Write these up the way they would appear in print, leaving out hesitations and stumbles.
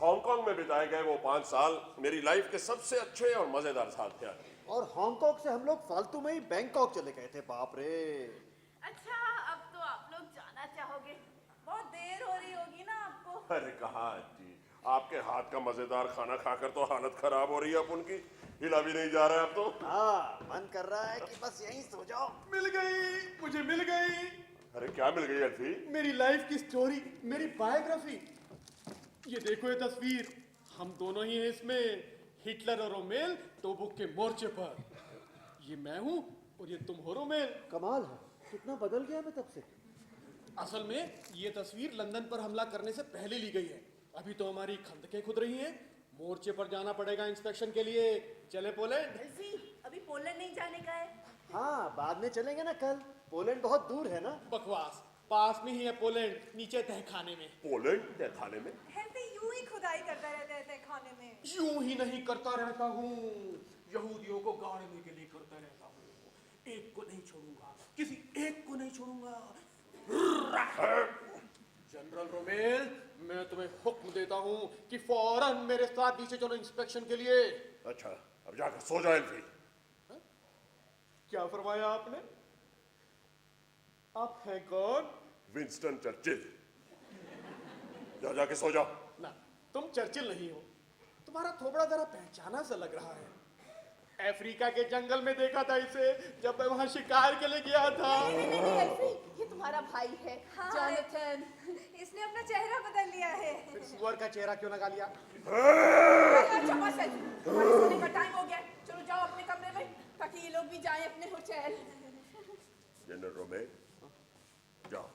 Hong Kong में बिताए गए वो 5 साल मेरी लाइफ के सबसे अच्छे और मजेदार साल थे। और हांगकांग से हम लोग फालतू में ही बैंकॉक चले गए थे। बाप रे। अच्छा, अब तो आप लोग जाना चाहोगे, बहुत देर हो रही होगी ना आपको। अरे कहाँ आंटी, आपके हाथ का मजेदार खाना खाकर तो हालत खराब हो रही है अपन की, हिला भी नहीं जा रहा है अब तो। हाँ, मन कर रहा है कि बस यहीं सो जाओ। मिल गई, मुझे मिल गई। अरे क्या मिल गई अल्फी? मेरी लाइफ की स्टोरी, मेरी बायोग्राफी। ये देखो ये तस्वीर, हम दोनों ही हैं इसमें, हिटलर और रोमेल तोबुक के मोर्चे पर। ये मैं हूं और ये तुम हो रोमेल। कमाल है, कितना बदल गया मैं तब से। असल में ये तस्वीर लंदन पर हमला करने से पहले ली गई है। अभी तो हमारी खंदकें खुद रही हैं, मोर्चे पर जाना पड़ेगा इंस्पेक्शन के लिए। चले पोलैंड? एल्फी, अभी पोलैंड नहीं जाने का है। हाँ, बाद में चलेंगे ना कल। पोलैंड बहुत दूर है ना। बकवास, पास में ही है पोलैंड, नीचे तहखाने में। पोलैंड तहखाने में? एल्फी यूं ही खुदाई करता रहता है खाने में। यूं ही नहीं करता रहता हूँ, यहूदियों को गाड़ने के लिए करता रहता हूँ। एक को नहीं छोड़ूंगा, किसी एक को नहीं छोड़ूंगा। जनरल रोमेल, मैं तुम्हें हुक्म देता हूँ कि फौरन मेरे साथ नीचे चलो इंस्पेक्शन के लिए। अच्छा, अब जाकर सो जाओ एल्फी। क्या फरमाया आपने? आप हैं कौन? Winston Churchill. जाके सो जाओ। ना, तुम चर्चिल नहीं हो, तुम्हारा थोबड़ा जरा पहचाना सा लग रहा है। अफ्रीका के जंगल में देखा था इसे, जब मैं वहां शिकार के लिए गया था। नहीं एल्फी, ये तुम्हारा भाई है, हाँ, जॉनथन। इसने अपना चेहरा बदल लिया है। फिर सुअर का चेहरा क्यों लगा लिया? अच्छा बस है, हमारे सोने का टाइम हो गया है। चलो जाओ अपने कमरे में, ताकि ये लोग भी जाएं अपने होटल। जनरल रोमेल, जाओ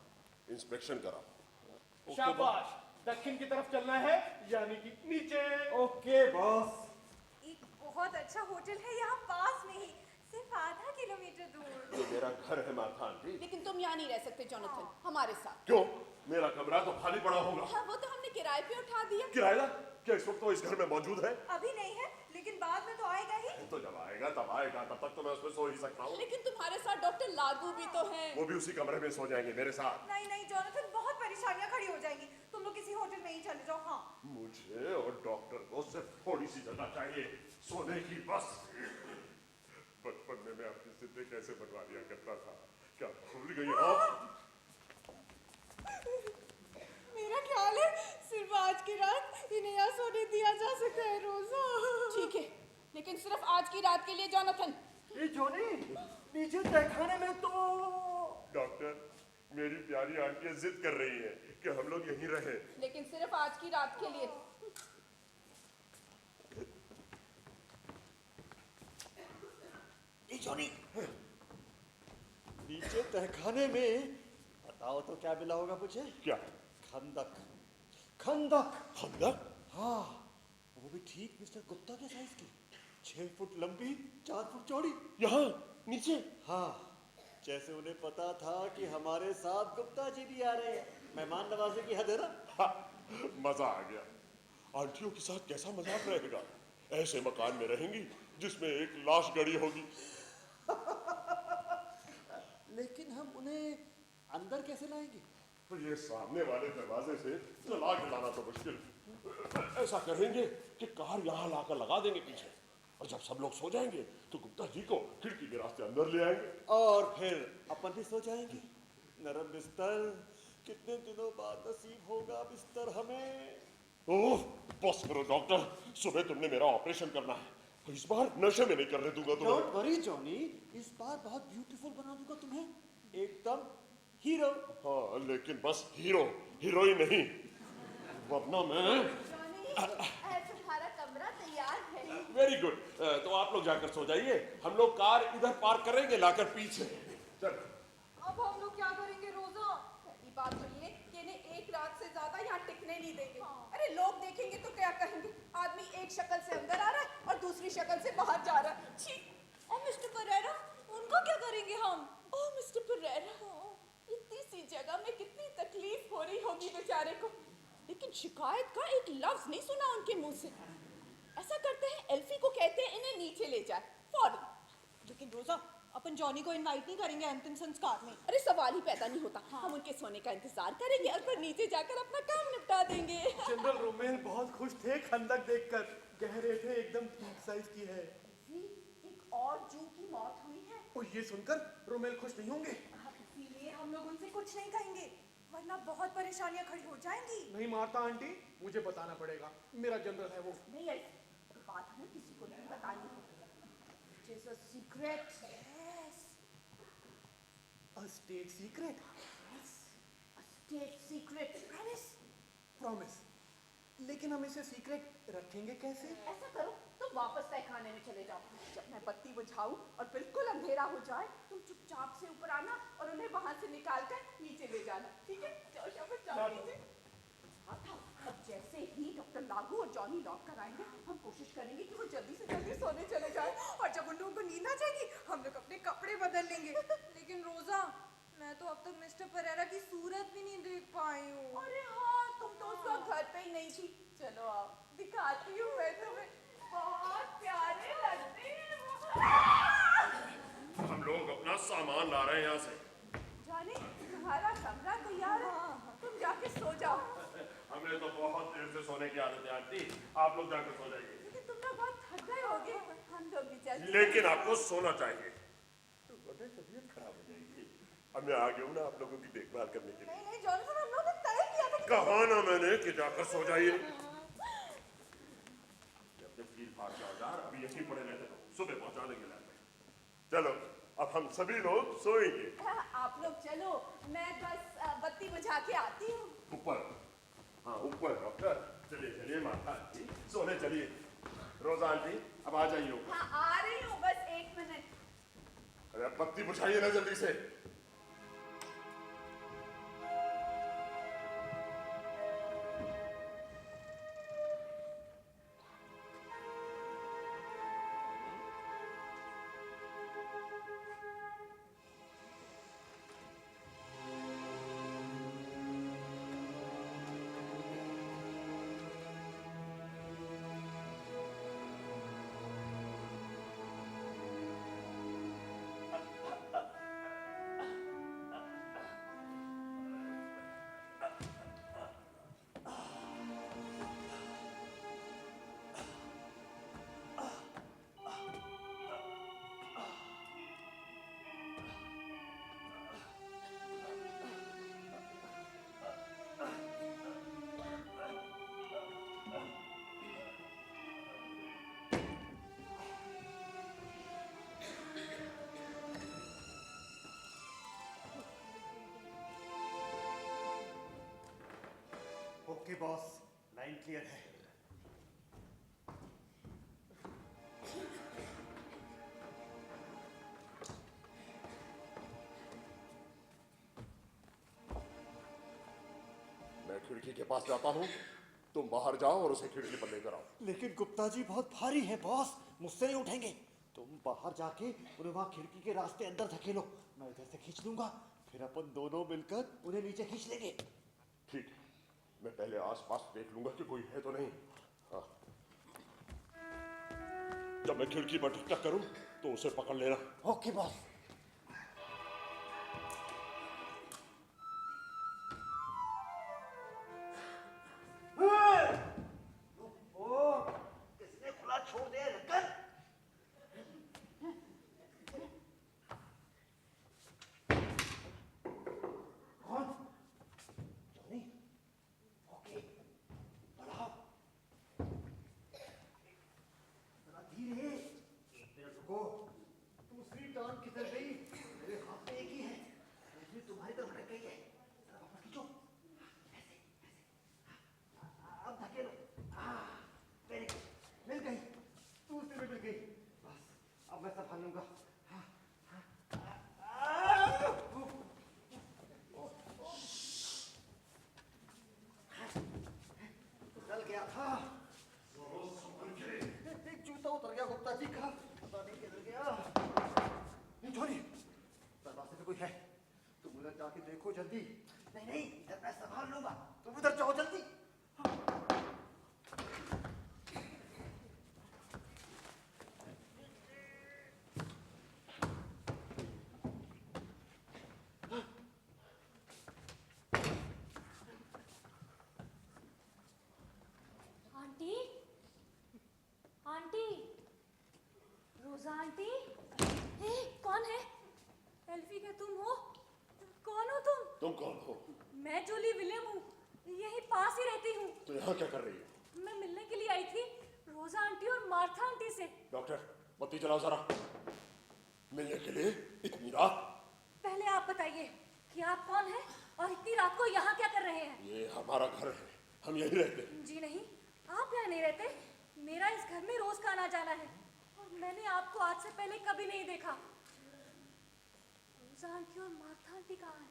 इंस्पेक्शन कराओ। शाबाश, दक्षिण की तरफ चलना है, यानी कि नीचे। Okay boss. एक बहुत अच्छा होटल है यहाँ पास में ही, सिर्फ आधा किलोमीटर दूर। ये मेरा घर है माथा आंटी। लेकिन तुम यहाँ नहीं रह सकते जॉनथन, हमारे साथ। क्यों? मेरा कमरा तो खाली पड़ा होगा। हाँ, वो तो हमने किराए पे उठा दिया। किराया? क्या इस वक्त तो इस घर में मौजूद है? अभी नहीं है, लेकिन बाद में तो आएगा ही। तो जब आएगा तब आएगा, तब तक तो मैं उसमें सो ही सकता हूँ। लेकिन तुम्हारे साथ डॉक्टर लागू भी तो हैं। वो भी उसी कमरे में सो जाएंगे मेरे साथ। नहीं नहीं जॉनथन, बहुत परेशानियां खड़ी हो जाएंगी। तुम लोग किसी होटल में ही चले जाओ। हाँ, मुझे और डॉक्टर को सिर्फ थोड़ी सी जगह चाहिए सोने की, बस। बचपन में मैं अपनी जिंदगी कैसे बनवा लिया करता था, क्या भूल गई आप? मेरा ख्याल है सिर्फ आज की रात इन्हें यहाँ सोने दिया जा सकता है रोजा। ठीक है, लेकिन सिर्फ आज की रात के लिए जॉनथन। ये जोनी, नीचे तहखाने में तो। डॉक्टर, मेरी प्यारी आंटी जिद कर रही है कि हम लोग यहीं रहे। लेकिन सिर्फ आज की रात के लिए। ये जोनी, नीचे तहखाने में बताओ तो क्या मिला होगा मुझे? क्या? खंदक। खंदक। खंदक? हाँ, वो भी ठीक मिस्टर गुप्ता के साइज की, 6 फुट लंबी, 4 फुट चौड़ी। यहाँ नीचे? हाँ, जैसे उन्हें पता था कि हमारे साथ गुप्ता जी भी आ रहे हैं। मेहमान नवाजी की हद है ना। मजा आ गया। आंटियों के साथ कैसा मजाक रहेगा? ऐसे मकान में रहेंगी जिसमें एक लाश गड़ी होगी। लेकिन हम उन्हें अंदर कैसे लाएंगे? तो ये सामने वाले दरवाजे से चला के लाना तो मुश्किल। ऐसा करेंगे कि कार यहाँ लाकर लगा देंगे पीछे, और जब सब लोग सो जाएंगे तो गुप्ता जी को खिड़की के रास्ते अंदर ले आएंगे। और फिर अपन भी सो जाएंगे। नरम बिस्तर, कितने दिनों बाद नसीब होगा बिस्तर हमें। ओह, बस करो डॉक्टर, सुबह तुमने मेरा ऑपरेशन करना है, इस बार नशे में नहीं करने दूंगा तुम्हें। डोंट वरी जॉनी, इस बार बहुत ब्यूटीफुल बना दूंगा तुम्हें, एकदम हीरो। हाँ, लेकिन बस हीरो, हीरोइन नहीं, वरना मैं। तुम्हारा कमरा तैयार है। वेरी गुड, तो आप लोग जाकर सो जाइए, हम लोग कार इधर पार्क करेंगे लाकर पीछे। चल। अब हम लोग क्या करेंगे रोजा? पहली बात तो ये कि इन्हें एक रात से ज्यादा यहाँ टिकने नहीं देंगे। अरे लोग देखेंगे तो क्या कहेंगे, आदमी एक शक्ल से अंदर आ रहा है और दूसरी शक्ल से बाहर जा रहा है। छी। और मिस्टर परेरा, उनको क्या करेंगे हम? ओह मिस्टर परेरा, इतनी सी जगह में कितनी तकलीफ हो रही होगी बेचारे को, लेकिन शिकायत का एक लफ्ज नहीं सुना उनके मुंह से। ऐसा करते हैं, एल्फी को कहते हैं इन्हें नीचे ले जाए फौरन। लेकिन रोजा, अपन जॉनी को इनवाइट नहीं करेंगे अंतिम संस्कार में। अरे सवाल ही पैदा नहीं होता। हम उनके सोने का इंतजार करेंगे और फिर नीचे जाकर अपना काम निपटा देंगे। जनरल रोमेल बहुत खुश थे खंदक देखकर, कह रहे थे एकदम ठीक साइज की है। एक और जू की मौत हुई है। और ये सुनकर रोमेल खुश नहीं होंगे। इसीलिए हम लोग उनसे कुछ नहीं कहेंगे, वरना बहुत परेशानियां खड़ी हो जाएंगी। नहीं मारता आंटी, मुझे बताना पड़ेगा, मेरा जनरल है वो। नहीं है बात हमें किसी को नहीं बतानी। It is a secret. Yes. A state secret? Yes. A state secret. Promise. Promise. लेकिन हम इसे सीक्रेट रखेंगे कैसे? ऐसा करो तुम वापस तहखाने में चले जाओ। जब मैं बत्ती बुझाऊं और बिल्कुल अंधेरा हो जाए, तुम चुपचाप से ऊपर आना और उन्हें वहां से निकाल कर नीचे ले जाना। ठीक है? जाओ शाबाश, जाओ नीचे। अब जैसे ही डॉक्टर लागू और जॉनी लौट कर आएंगे, हम कोशिश करेंगे कि वो जल्दी से जल्दी सोने चले जाए। और जब उन लोगों को नींद आ जाएगी, हम लोग अपने कपड़े बदल लेंगे। लेकिन रोजा, मैं तो अब तक मिस्टर परेरा की सूरत भी नहीं देख पाई हूँ। अरे हाँ, तुम तो उस वक्त घर पे ही नहीं थी। चलो आओ, दिखाती हूँ मैं तुम्हें। बहुत प्यारे लगते हैं वो। हम लोग अपना सामान ला रहे हैं यहाँ से। जाने तुम्हारा कमरा तैयार है, तुम जाके सो जाओ। हमें तो बहुत देर से सोने की आदत है आंटी, आप लोग जाकर सो जाइए। लेकिन तुम लोग बहुत थक गए होगे, हम लोग भी चलते हैं। लेकिन आपको सोना चाहिए, वरना तबीयत खराब हो जाएगी। अब मैं आ गया हूँ ना आप लोगों की देखभाल करने के लिए। नहीं नहीं जॉनसन, हम लोगों ने तय किया था कि कहा ना मैंने कि जाकर सो जाइए। जब तक फील फाड़ के औजार अभी यहीं पड़े रहते हो, सुबह पहुंचा देंगे लैब में। चलो अब हम सभी लोग सोएंगे। आप लोग चलो, मैं बस बत्ती बुझा के आती हूँ। ऊपर, हाँ ऊपर डॉक्टर। चलिए चलिए माता आंटी, सोने चलिए। रोजा आंटी अब आ जाइए ऊपर। हाँ आ रही हूँ, बस 1 मिनट। अरे बत्ती बुझाइए ना जल्दी से। ओके बॉस, लाइन क्लियर है। मैं खिड़की के पास जाता हूँ, तुम बाहर जाओ और उसे खिड़की पर लेकर आओ। लेकिन गुप्ता जी बहुत भारी है बॉस, मुझसे नहीं उठेंगे। तुम बाहर जाके उन्हें वहां खिड़की के रास्ते अंदर धकेलो, मैं इधर से खींच लूंगा, फिर अपन दोनों मिलकर उन्हें नीचे खींच लेंगे। ठीक है, मैं पहले आसपास देख लूंगा कि कोई है तो नहीं। हाँ। जब मैं खिड़की पर टक करूं तो उसे पकड़ लेना। Okay boss. किसने खुला छोड़ दिया ढक्कन? कौन? जॉनी? ओके, बढ़ाओ। जरा धीरे, एक मिनट रुको। दूसरी टांग किधर गई? मेरे हाथ में एक ही है, दूसरी तुम्हारी तरफ लग गई है। जरा वापस खींचो। ऐसे, ऐसे। अब धकेलो। वेरी गुड, मिल गई। दूसरी भी मिल गई। बस, अब मैं संभाल लूंगा। चल गया था। एक जूता उतर गया गुप्ता जी का, पता नहीं किधर गया। नहीं जॉनी, दरवाजे पे कोई है, तुम उधर जाके देखो जल्दी। नहीं नहीं, इधर मैं संभाल लूंगा, तुम उधर जाओ जल्दी। तुम कौन हो? मैं जूली विलियम हूँ, यही पास ही रहती हूँ। तो यहाँ क्या कर रही हो? मैं मिलने के लिए आई थी रोजा आंटी और मार्था आंटी से। डॉक्टर, बत्ती चलाओ जरा। मिलने के लिए इतनी रात? पहले आप बताइए कि आप कौन हैं और इतनी रात को यहाँ क्या कर रहे हैं? ये हमारा घर है, हम यहीं रहते हैं। जी नहीं, आप यहाँ नहीं रहते। मेरा इस घर में रोज का आना जाना है और मैंने आपको आज से पहले कभी नहीं देखा। रोजा आंटी और मार्था आंटी कहाँ हैं?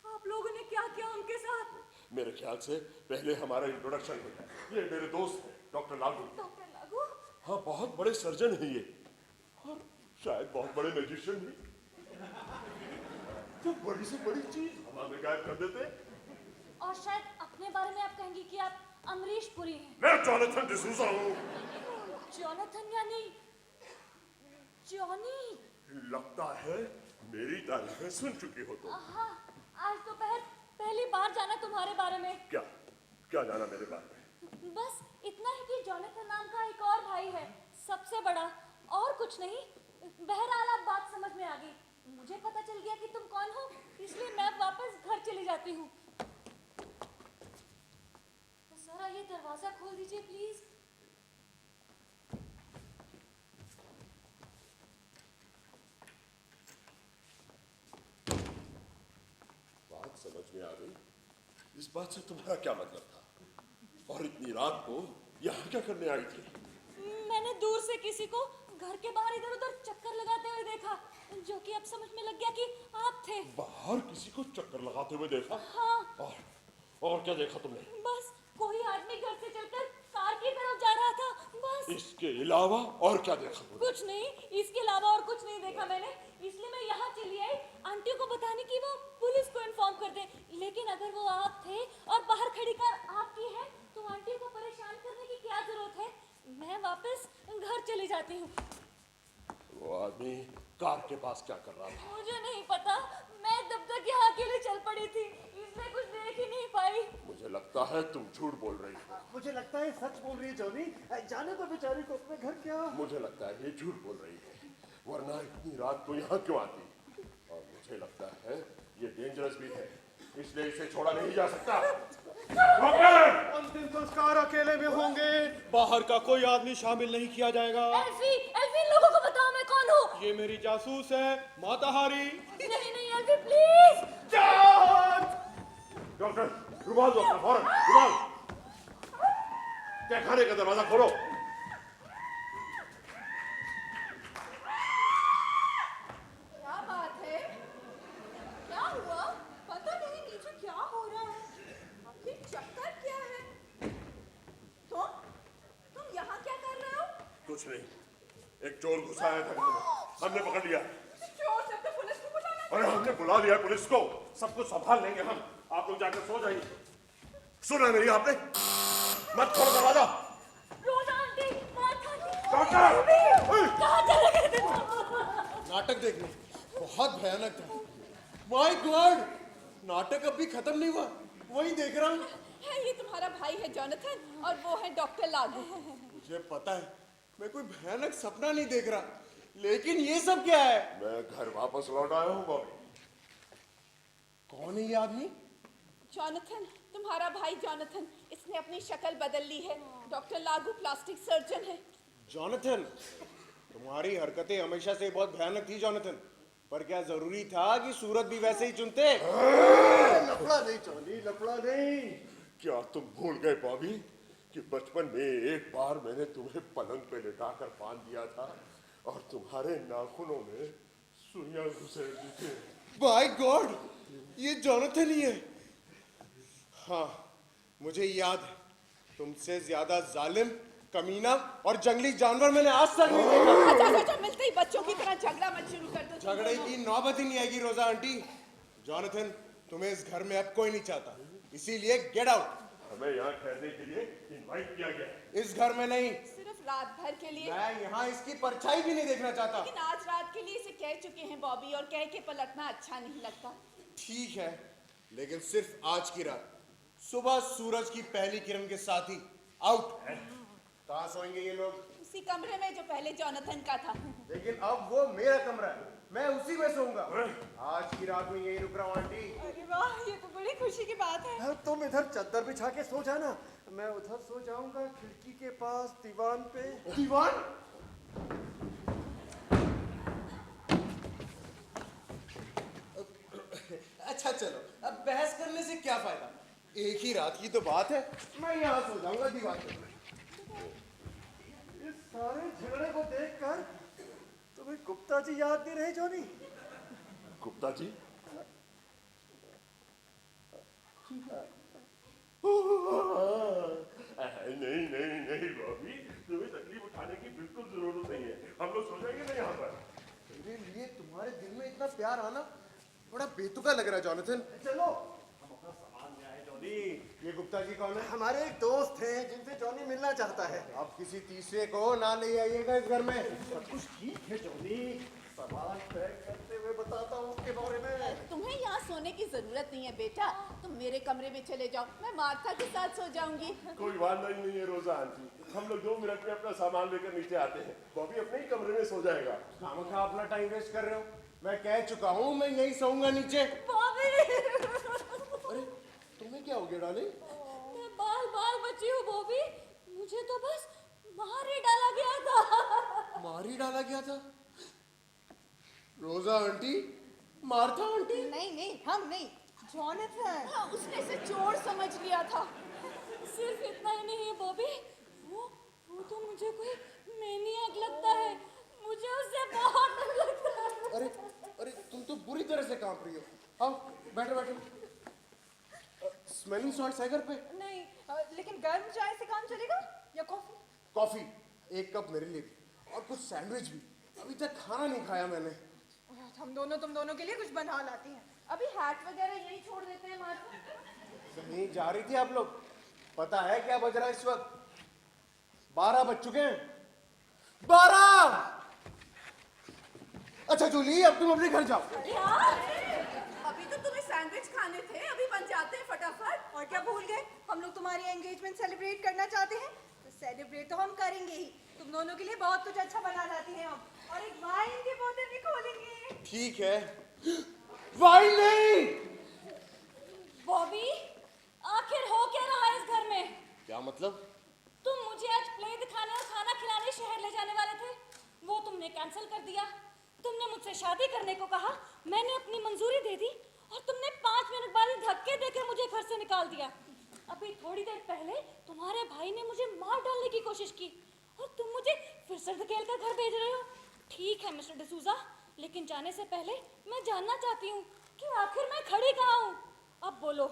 आप लोगों ने क्या किया उनके साथ? मेरे ख्याल से पहले हमारा इंट्रोडक्शन हो जाए। ये मेरे दोस्त हैं, डॉक्टर लागू। डॉक्टर लागू? हाँ, बहुत बड़े सर्जन हैं ये, और शायद बहुत बड़े मैजिशियन भी। तो बड़ी से बड़ी चीज हमारे गायब कर देते। और शायद अपने बारे में आप कहेंगे कि आप अमरीश पुरी हैं। मैं जॉनथन डिसूजा हूँ। जॉनथन यानी जॉनी? लगता है मेरी तारीफें सुन चुकी हो तुम। हाँ, आज दोपहर पहली बार जाना तुम्हारे बारे में। क्या क्या जाना मेरे बारे में? बस इतना ही कि जॉनथन नाम का एक और भाई है, सबसे बड़ा, और कुछ नहीं। बहरहाल अब बात समझ में आ गई। मुझे पता चल गया कि तुम कौन हो, इसलिए मैं वापस घर चली जाती हूँ। जरा ये दरवाजा खोल दीजिए प्लीज। बात समझ में आ गई। इस बात से तुम्हारा क्या मतलब था? और इतनी रात को यहाँ क्या करने आई थी? मैंने दूर से किसी को घर के बाहर इधर उधर चक्कर लगाते हुए देखा, जो कि अब समझ में लग गया कि आप थे। बाहर किसी को चक्कर लगाते हुए देखा? हाँ। और क्या देखा तुमने? बस कोई आदमी घर से चलकर कार की तरफ जा रहा था, बस। इसके अलावा और क्या देखा तुमने? कुछ नहीं, इसके अलावा और कुछ नहीं देखा मैंने, इसलिए मैं यहाँ चली आई आंटी को बताने की वो पुलिस को इन्फॉर्म कर दे। लेकिन अगर वो आप थे और बाहर खड़ी कार आपकी है, तो आंटी को परेशान करने की क्या जरूरत है? मैं वापस घर चली जाती हूँ। वो आदमी कार के पास क्या कर रहा था? मुझे नहीं पता, मैं तब तक यहाँ अकेले चल पड़ी थी, इसलिए कुछ देख ही नहीं पाई। मुझे लगता है तुम झूठ बोल रही हो। मुझे लगता है सच बोल रही है जॉनी। जाने तो बेचारी को अपने घर। क्या? मुझे लगता है ये झूठ बोल रही है, वरना इतनी रात को यहाँ क्यों आती? और मुझे लगता है ये डेंजरस भी है, इसलिए इसे छोड़ा नहीं जा सकता। अंतिम संस्कार अकेले में होंगे, बाहर का कोई आदमी शामिल नहीं किया जाएगा। एल्फी, एल्फी, लोगों को बताओ मैं कौन हूँ। ये मेरी जासूस है, माताहारी। नहीं नहीं एल्फी, प्लीज। डॉक्टर, रुमाल दो अपना, फौरन रुमाल। तहखाने का दरवाजा खोलो। क्या बात है? क्या हुआ? पता नहीं नीचे क्या हो रहा है। आखिर चक्कर क्या है? तुम यहाँ क्या कर रहे हो? कुछ नहीं, एक चोर घुसा आया था घर में, हमने पकड़ लिया। चोर से तो पुलिस को बुलाना। अरे हमने बुला लिया पुलिस को, सब कुछ संभाल लेंगे हम। आप लोग जाकर सो जाइए। सुना नहीं आपने? मत खोलो दरवाजा। रोजा आंटी, मार्था आंटी। डॉक्टर! कहाँ चले गए थे? नाटक देखने बहुत भयानक था। माय गॉड, नाटक अभी खत्म नहीं हुआ, वही देख रहा हूँ। ये तुम्हारा भाई है जॉनथन और वो है डॉक्टर लागू। मुझे पता है मैं कोई भयानक सपना नहीं देख रहा, लेकिन ये सब क्या है? मैं घर वापस लौट आया हूँ बॉबी। कौन है ये आदमी? जॉनथन, तुम्हारा भाई जॉनथन। इसने अपनी शक्ल बदल ली है। डॉक्टर लागू प्लास्टिक सर्जन है। जॉनथन, तुम्हारी हरकतें हमेशा से बहुत भयानक थी जॉनथन, पर क्या जरूरी था कि सूरत भी वैसे ही चुनते? लफड़ा नहीं जॉनी, लफड़ा नहीं। क्या तुम भूल गए बॉबी कि बचपन में एक बार मैंने तुम्हें पलंग पे लिटाकर बांध दिया था और तुम्हारे नाखूनों में सुइयां घुसेड़ दी थी? बाय गॉड, ये जॉनथन ही है। हाँ, मुझे याद है, तुमसे ज्यादा जालिम, कमीना और जंगली जानवर मैंने आज तक नहीं देखा। अच्छा, मिलते ही बच्चों की तरह झगड़ा मत शुरू कर दो। झगड़े की नौबत ही नहीं आएगी रोजा आंटी। जॉनथन, तुम्हें इस घर में अब कोई नहीं चाहता, इसीलिए गेट आउट। हमें यहाँ ठहरने के लिए इनवाइट किया गया है। इस घर में नहीं, सिर्फ रात भर के लिए। मैं यहाँ इसकी परछाई भी नहीं देखना चाहता। लेकिन आज रात के लिए इसे कह चुके हैं बॉबी, और कह के पलटना अच्छा नहीं लगता। ठीक है, लेकिन सिर्फ आज की रात, सुबह सूरज की पहली किरण के साथ ही आउट। कहाँ सोएंगे ये लोग? उसी कमरे में जो पहले जॉनथन का था। लेकिन अब वो मेरा कमरा है, मैं उसी में सोऊंगा। आज की रात में यही रुक रहा हूँ आंटी। अरे वाह, ये तो बड़ी खुशी की बात है। तुम इधर चद्दर बिछा के सो जाना, मैं उधर सो जाऊंगा खिड़की के पास दीवान पे। दीवान? अच्छा चलो, अब बहस करने से क्या फायदा? एक ही रात की तो बात है, मैं यहाँ सो जाऊंगा दीवान पे। इस सारे झगड़े को देखकर तुम्हें गुप्ता जी याद नहीं रहे जॉनी? गुप्ता जी? नहीं नहीं नहीं बॉबी, तुम्हें तकलीफ उठाने की बिल्कुल जरूरत नहीं है। हम लोग सो जाएंगे ना यहाँ पर। मेरे लिए तुम्हारे दिल में इतना प्यार आना बड़ा बेतुका लग रहा है जॉनथन। चलो, हम अपना सामान ले आए जॉनी। ये गुप्ता जी कौन है? हमारे एक दोस्त हैं जिनसे जॉनी मिलना चाहता है। आप किसी तीसरे को ना ले आइएगा इस घर में। सब कुछ ठीक है जॉनी, सामान पैक करते हुए बताता हूँ उसके बारे में। तुम्हें यहाँ सोने की जरूरत नहीं है बेटा, तुम मेरे कमरे में चले जाओ, मैं मार्था के साथ सो जाऊंगी। कोई वादा ही नहीं है रोजा आंटी, हम लोग 2 मिनट में अपना सामान लेकर नीचे आते हैं। बॉबी अपने ही कमरे में सो जाएगा। खामखा अपना टाइम वेस्ट कर रहे हो। मैं कह चुका हूँ मैं यही सोऊंगा नीचे। बॉबी, अरे तुम्हें क्या हो गया डार्लिंग? मैं बाल बाल बची हूँ बॉबी, मुझे तो बस मार ही डाला गया था। मार ही डाला गया था? रोजा आंटी? Martha aunty? नहीं नहीं, हम नहीं, जॉनथन। हाँ, उसने इसे चोर समझ लिया था। सिर्फ इतना ही नहीं है बॉबी, वो तो मुझे कोई मैनियक लगता है, मुझे उससे बहुत डर लगता है। अरे अरे तुम तो बुरी तरह से कांप रही हो। आओ बैठो बैठो। स्मेलिंग सॉल्ट है घर पे? नहीं, लेकिन गर्म चाय से काम चलेगा या कॉफी? कॉफी 1 कप मेरे लिए भी, और कुछ सैंडविच भी। अभी तक खाना नहीं खाया मैंने। तुम दोनों के लिए कुछ बना लाती हैं। अभी हैट वगैरह यही छोड़ देते हैं मार्था। कहीं जा रही थी आप लोग? पता है क्या बज रहा है इस वक्त? 12 बज चुके हैं। 12! अच्छा जूली, अब तुम अपने घर जाओ। अभी तो तुम्हें सैंडविच खाने थे, अभी बन जाते हैं फटाफट। और क्या भूल गए, हम लोग तुम्हारी एंगेजमेंट सेलिब्रेट करना चाहते हैं, तो सेलिब्रेट तो हम करेंगे ही। तुम दोनों के लिए बहुत कुछ अच्छा बना लाती हैं हम, और एक वाइन की बोतल भी खोलेंगे। ठीक है। वाइन नहीं। बॉबी, आखिर हो क्या रहा है इस घर में? क्या मतलब? तुम मुझे आज प्ले दिखाने और खाना खिलाने शहर ले जाने वाले थे, वो तुमने कैंसिल कर दिया। तुमने मुझसे शादी करने को कहा, मैंने अपनी मंजूरी दे दी, और तुमने 5 मिनट बाद ही धक्के देकर मुझे घर से निकाल दिया। अभी थोड़ी देर पहले तुम्हारे भाई ने मुझे मार डालने की कोशिश की, और तुम मुझे फिर से धकेल कर घर भेज रहे हो। ठीक है मिस्टर डिसूजा, लेकिन जाने से पहले मैं जानना चाहती हूँ कि आखिर मैं खड़ी कहाँ हूँ। अब बोलो,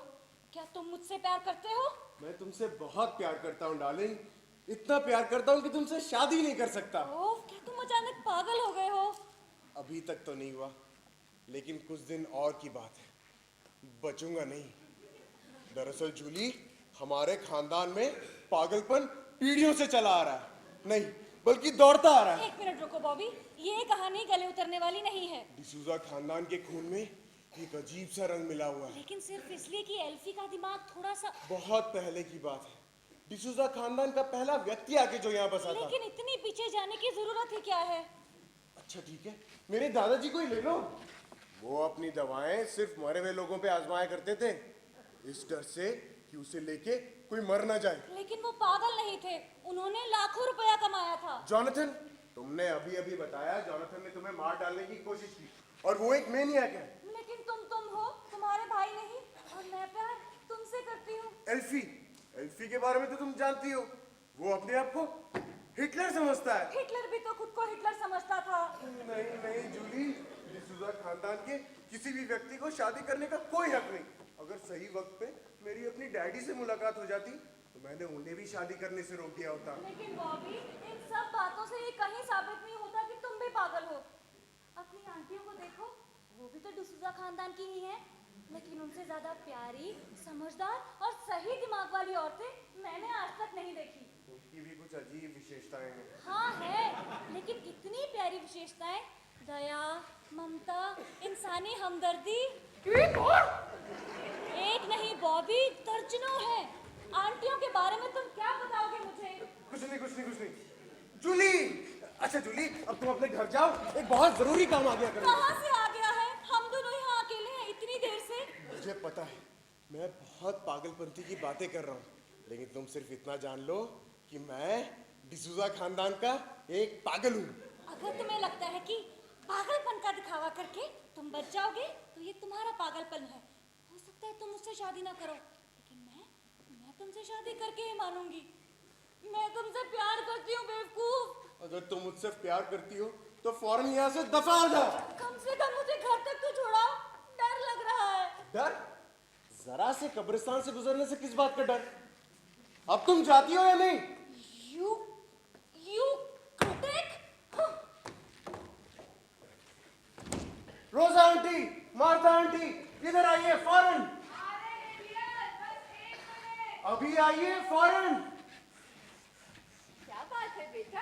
क्या तुम मुझसे प्यार करते हो? मैं तुमसे बहुत प्यार करता हूँ डार्लिंग, इतना प्यार करता हूँ कि तुमसे शादी नहीं कर सकता। ओह, क्या तुम अचानक पागल हो गए हो? अभी तक तो नहीं हुआ, लेकिन कुछ दिन और की बात है, बचूंगा नहीं। दरअसल जूली, हमारे खानदान में पागलपन पीढ़ियों से चला आ रहा है, नहीं बल्कि दौड़ता आ रहा है। 1 मिनट रुको बॉबी, ये कहानी गले उतरने वाली नहीं है। डिसूजा खानदान के खून में एक अजीब सा रंग मिला हुआ है। लेकिन सिर्फ इसलिए कि एल्फी का दिमाग थोड़ा सा। बहुत पहले की बात है, डिसूजा खानदान का पहला व्यक्ति आके जो यहाँ बसा था। लेकिन इतनी पीछे जाने की जरूरत ही क्या है? अच्छा ठीक है, मेरे दादाजी को ही ले लो। वो अपनी दवाएं सिर्फ मरे हुए लोगों पे आजमाया करते थे, इस डर से कि उसे लेके कोई मर ना जाए। लेकिन वो पागल नहीं थे, उन्होंने लाखों रुपया कमाया था। जॉनथन, तुमने अभी अभी बताया जॉनथन ने तुम्हें मार डालने की कोशिश की, और वो एक मैनियक है। लेकिन तुम हो, तुम्हारे भाई नहीं, और मैं प्यार तुमसे करती हूँ। एल्फी के बारे में तो तुम जानती हो, वो अपने आप को हिटलर समझता है। हिटलर भी तो खुद को हिटलर समझता था। नहीं नहीं जूली, डिसूजा खानदान के किसी भी व्यक्ति को शादी करने का कोई हक नहीं। अगर सही वक्त पे मेरी अपनी डैडी से मुलाकात हो जाती तो मैंने उन्हें भी शादी करने से रोक दिया होता। लेकिन बॉबी, इन सब बातों से ये कहीं साबित नहीं होता कि तुम भी पागल हो। अपनी आंटियों को देखो, वो भी तो डिसूजा खानदान की ही हैं, लेकिन उनसे ज्यादा प्यारी, समझदार और सही दिमाग वाली औरतें मैंने आज तक नहीं देखी। उनकी भी कुछ अजीब विशेषताएं हैं। हाँ है, लेकिन कितनी प्यारी विशेषताएं, दया, ममता, इंसानी हमदर्दी। एक नहीं बॉबी, दर्जनों हैं। आंटियों के बारे में तुम क्या बताओगे मुझे? कुछ नहीं। जूली, अच्छा जूली, अब तुम अपने घर जाओ, एक बहुत जरूरी काम आ गया करो। कहाँ से आ गया है? हम दोनों यहाँ अकेले हैं इतनी देर से। मुझे पता है, मैं बहुत पागलपंती की बातें कर रहा हूँ, लेकिन तुम सिर्फ इतना जान लो कि मैं डिसूजा खानदान का एक पागल हूँ। अगर तुम्हें लगता है कि पागलपन का दिखावा करके तुम बच जाओगे, तो ये तुम्हारा पागलपन है। हो सकता है तुम मुझसे शादी ना करो, लेकिन मैं तुमसे शादी करके ही मानूंगी। मैं तुमसे प्यार करती हूँ बेवकूफ। अगर तुम मुझसे प्यार करती हो तो फौरन यहाँ से दफा हो जाओ। कम से कम मुझे घर तक तो छोड़ाओ, डर लग रहा है। डर? जरा से कब्रिस्तान से गुजरने से किस बात का डर? अब तुम जाती हो या नहीं? You critic? रोजा आंटी, मार्था आंटी, इधर आइए फौरन। अभी आइए फौरन। क्या बात है बेटा?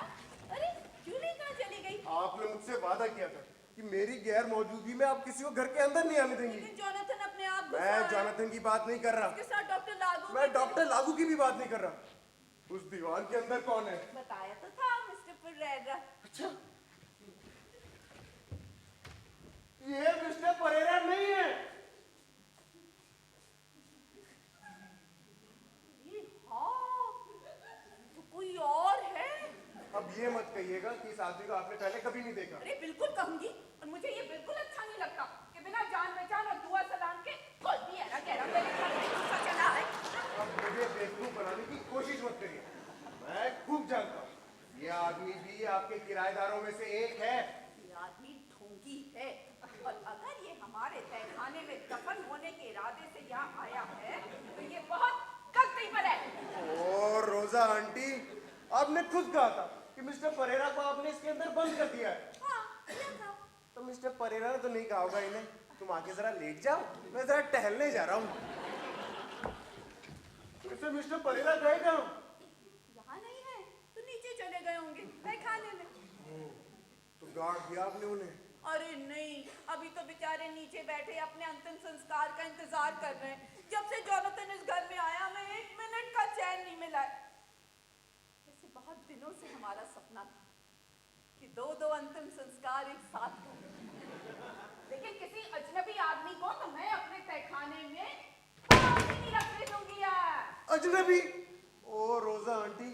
अरे जूली कहाँ चली गई? आपने मुझसे वादा किया था कि मेरी गैर मौजूदगी में आप किसी को घर के अंदर नहीं आने देंगी। लेकिन जोनाथन अपने आप गुस्सा मैं है। जोनाथन की बात नहीं कर रहा, उसके साथ डॉक्टर लागू मैं डॉक्टर लागू की भी बात नहीं कर रहा। उस दीवार के अंदर कौन है? बताया तो था मिस्टर परेरा। अच्छा, ये मिस्टर परेरा नहीं है। ये हाँ, तो कोई और है। अब ये मत कहिएगा कि इस आदमी को आपने पहले कभी नहीं देखा। अरे बिल्कुल कहूंगी, और मुझे ये बिल्कुल अच्छा नहीं लगता कि बिना जान पहचान और दुआ सलाम के कोई भी ऐरा गहरा मेरे घर में घुसा चला है। अब मुझे बेवकूफ बनाने की कोशिश मत करिए, मैं खूब जानता हूँ ये आदमी भी आपके किराएदारों में से एक है। ये आदमी ढोंगी है, और अगर ये हमारे तहखाने में दफन होने के इरादे से यहाँ आया है तो ये बहुत गलती पर है। ओ रोजा आंटी, आपने खुद कहा था कि मिस्टर परेरा को आपने इसके अंदर बंद कर दिया है। हाँ, क्या था? तो मिस्टर परेरा ने तो नहीं कहा होगा इन्हें तुम आके जरा लेट जाओ, मैं जरा टहलने जा रहा हूँ। वैसे मिस्टर परेरा गए कहाँ? यहाँ नहीं है तो नीचे चले गए होंगे तहखाने में। तो गाड़ दिया आपने उन्हें? अरे नहीं, अभी तो बेचारे नीचे बैठे अपने अंतिम संस्कार का इंतजार कर रहे हैं। जब से जोनाथन इस घर में आया, हमें 1 मिनट का चैन नहीं मिला है। वैसे बहुत दिनों से हमारा सपना था कि 2-2 अंतिम संस्कार एक साथ करें, लेकिन किसी अजनबी आदमी को तो मैं अपने तहखाने में पाँव भी नहीं रखने दूंगी यार। अजनबी? ओ रोजा आंटी,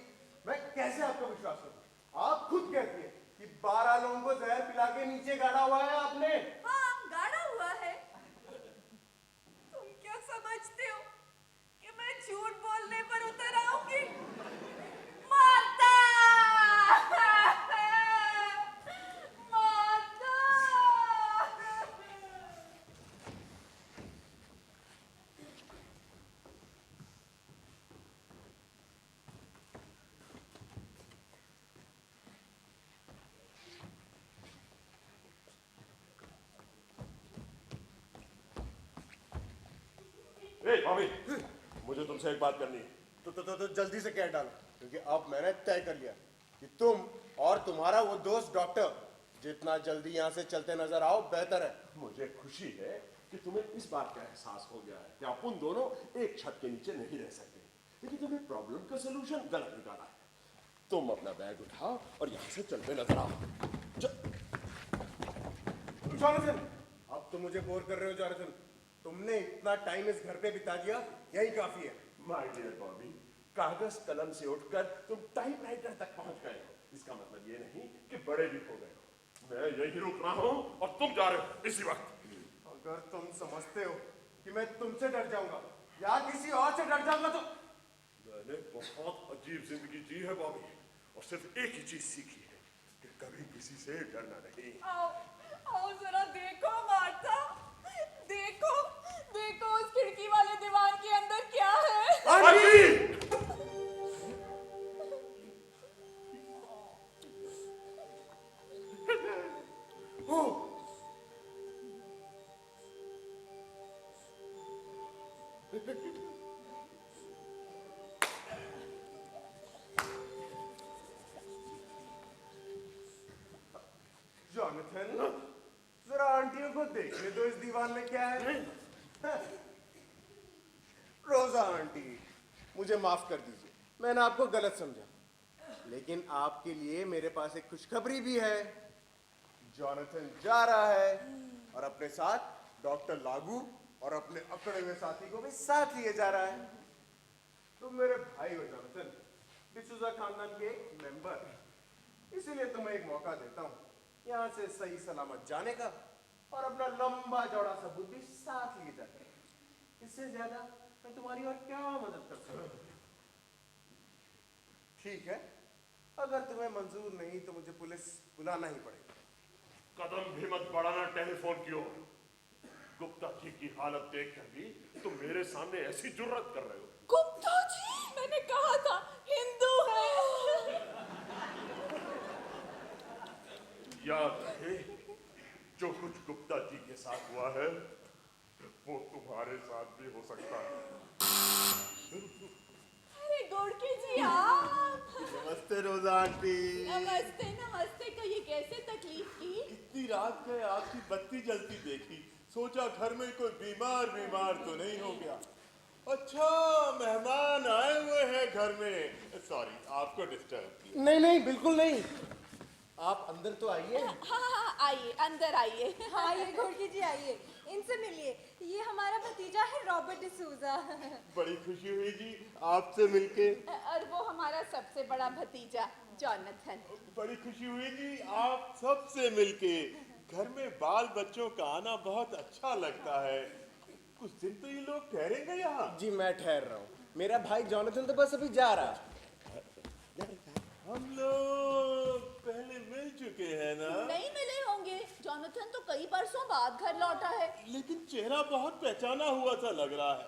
मैं कैसे आपका विश्वास करूं? आप खुद कहती है कि 12 लोगों को जहर पिला के नीचे गाड़ा हुआ है आपने। हाँ, गाड़ा हुआ है। तुम क्या समझते हो कि मैं झूठ बोलने पर उतर आऊंगी? माता! माता! ए भाभी, मुझे तुमसे एक बात करनी है। तो जल्दी से कह डालो, क्योंकि अब मैंने तय कर लिया कि तुम और तुम्हारा वो दोस्त डॉक्टर जितना जल्दी यहाँ से चलते नजर आओ बेहतर है। मुझे खुशी है कि तुम्हें इस बात का एहसास हो गया है कि अपन दोनों एक छत के नीचे नहीं रह सकते, लेकिन तुमने प्रॉब्लम का सलूशन गलत निकाला है। तुम अपना बैग उठाओ और यहाँ से चलते नजर आओ। जोनाथन, अब तुम मुझे बोर कर रहे हो। जोनाथन, तुमने इतना टाइम इस घर पे बिता दिया, यही काफी है। माय डियर बॉबी, कागज कलम से उठकर तुम टाइपराइटर तक पहुंच गए हो, इसका मतलब ये नहीं कि बड़े भी हो गए हो। मैं यही रुक रहा हूं और तुम जा रहे हो इसी वक्त। अगर तुम समझते हो कि मैं तुमसे डर जाऊंगा या किसी और से डर जाऊंगा तो मैंने बहुत अजीब जिंदगी जी है बॉबी, और सिर्फ एक ही चीज सीखी है कि कभी किसी से डरना नहीं। आओ, आओ जरा देखो मार्था, देखो, देखो उस खिड़की वाले दीवार के अंदर क्या है। आंटी! जोनाथन, जरा आंटियों को देखने दो इस दीवार में क्या है। रोजा आंटी, मुझे माफ कर दीजिए, मैंने आपको गलत समझा। लेकिन आपके लिए मेरे पास एक खुशखबरी भी है। जॉनथन जा रहा है और अपने साथ डॉक्टर लागू और अपने अकड़े हुए साथी को भी साथ लिए जा रहा है। तुम मेरे भाई हो जॉनथन, डिसूजा खानदान के एक मेंबर, इसीलिए तुम्हें एक मौका देता हूँ यहाँ से सही सलामत जाने का और अपना लंबा चौड़ा सबूत भी साथ लिए जाकर। इससे ज्यादा मैं तुम्हारी और क्या मदद कर सकता हूँ? ठीक है, अगर तुम्हें मंजूर नहीं तो मुझे पुलिस बुलाना ही पड़ेगा। कदम भी मत बढ़ाना टेलीफोन की ओर। गुप्ता जी की हालत देखकर भी तुम मेरे सामने ऐसी जुर्रत कर रहे हो। गुप्ता जी, मैंने कहा था हिंदू है। याद रहे, जो कुछ गुप्ता जी के साथ हुआ है वो तुम्हारे साथ भी हो सकता है। अरे गोड़के जी आप। नमस्ते रोजा आंटी। नमस्ते नमस्ते। तो ये कैसे तकलीफ की? इतनी रात गए आपकी बत्ती जलती देखी, सोचा घर में कोई बीमार तो नहीं हो गया। अच्छा, मेहमान आए हुए हैं घर में। सॉरी, आपको डिस्टर्ब किया। नहीं नहीं, बिल्कुल नहीं, आप अंदर तो आइए। हाँ, आइए अंदर आइए। आइए घोड़की जी, आइए, इनसे मिलिए। ये हमारा भतीजा है रॉबर्ट डिसूजा। बड़ी खुशी हुई जी आपसे मिलके। और वो हमारा सबसे बड़ा भतीजा जॉनथन। बड़ी खुशी हुई जी आप सबसे मिलके। घर में बाल बच्चों का आना बहुत अच्छा लगता है। कुछ दिन तो ये लोग ठहरेंगे यहाँ। जी मैं ठहर रहा हूँ, मेरा भाई जॉनथन तो बस अभी जा रहा है। हम लोग पहले मिल चुके हैं ना? नहीं मिले होंगे, जॉनथन तो कई बरसों बाद घर लौटा है। लेकिन चेहरा बहुत पहचाना हुआ सा लग रहा है।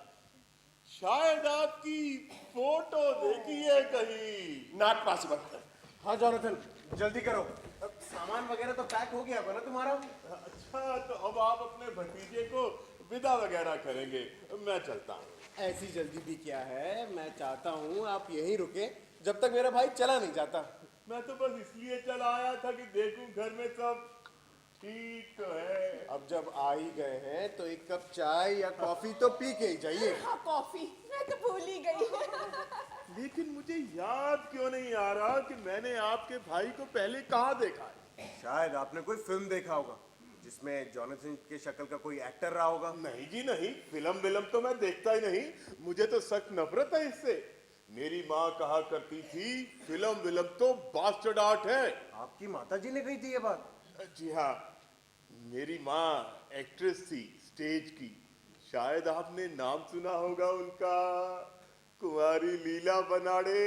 शायद आपकी फोटो देखी है कहीं। Not possible. हाँ जॉनथन, जल्दी करो, अब सामान वगैरह तो पैक हो गया होगा ना तुम्हारा? अच्छा, तो अब आप अपने भतीजे को विदा वगैरह करेंगे, मैं चलता हूँ। ऐसी जल्दी भी क्या है, मैं चाहता हूँ आप यहीं रुके जब तक मेरा भाई चला नहीं जाता। मैं तो बस इसलिए चला आया था कि देखूं घर में सब ठीक तो है। अब जब आ ही गए हैं तो एक कप चाय या कॉफी तो पी के ही जाइए। हाँ कॉफी, मैं तो भूल ही गई। लेकिन मुझे याद क्यों नहीं आ रहा कि मैंने आपके भाई को पहले कहाँ देखा है। शायद आपने कोई फिल्म देखा होगा जिसमें जॉनथन के शक्ल का कोई एक्टर रहा होगा। नहीं जी नहीं, फिल्म तो मैं देखता ही नहीं। मुझे तो सख्त नफरत है इससे। मेरी माँ कहा करती थी फिल्म तो बास्टर्ड आर्ट है। आपकी माताजी ने कही थी ये बात? जी हाँ, मेरी माँ एक्ट्रेस थी स्टेज की। शायद आपने नाम सुना होगा उनका, कुंवारी लीला बनाड़े।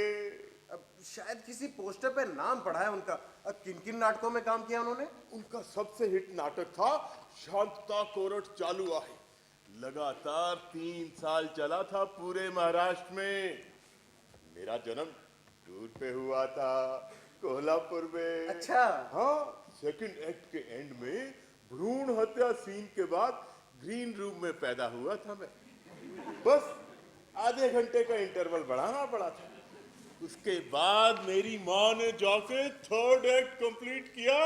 अब शायद किसी पोस्टर पे नाम पढ़ा है उनका। अब किन किन नाटकों में काम किया उन्होंने? उनका सबसे हिट नाटक था शांता कोरट चालू आहे। लगातार 3 साल चला था पूरे महाराष्ट्र में। मेरा जन्म टूर पे हुआ था, कोल्हापुर में। अच्छा। हाँ, सेकंड एक्ट के एंड में भ्रूण हत्या सीन के बाद ग्रीन रूम में पैदा हुआ था मैं। बस आधे घंटे का इंटरवल बढ़ाना पड़ा था। उसके बाद मेरी माँ ने जाके थर्ड एक्ट कंप्लीट किया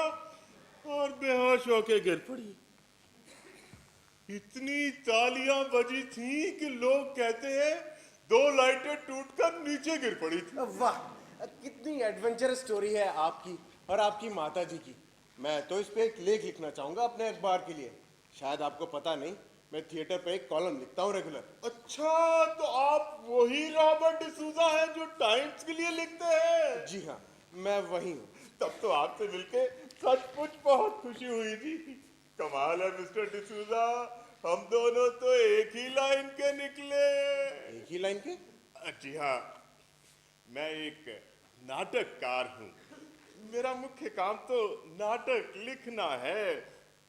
और बेहोश होके गिर पड़ी। इतनी तालियां बजी थी कि लोग कहते हैं 2 लाइटें टूटकर नीचे गिर पड़ी थी। वाह, कितनी एडवेंचरस स्टोरी है आपकी और आपकी माताजी की। मैं तो इस पे एक लेख लिखना चाहूंगा अपने अखबार के लिए। शायद आपको पता नहीं, मैं थिएटर पे एक कॉलम लिखता हूँ रेगुलर। अच्छा, तो आप वही रॉबर्ट डिसूजा हैं जो टाइम्स के लिए लिखते हैं? जी हाँ, मैं वही हूँ। तब तो आपसे मिलके सचमुच बहुत खुशी हुई जी। कमाल है मिस्टर डिसूजा, हम दोनों तो एक ही लाइन के निकले। एक ही लाइन के? जी हाँ, मैं एक नाटककार हूँ। मेरा मुख्य काम तो नाटक लिखना है।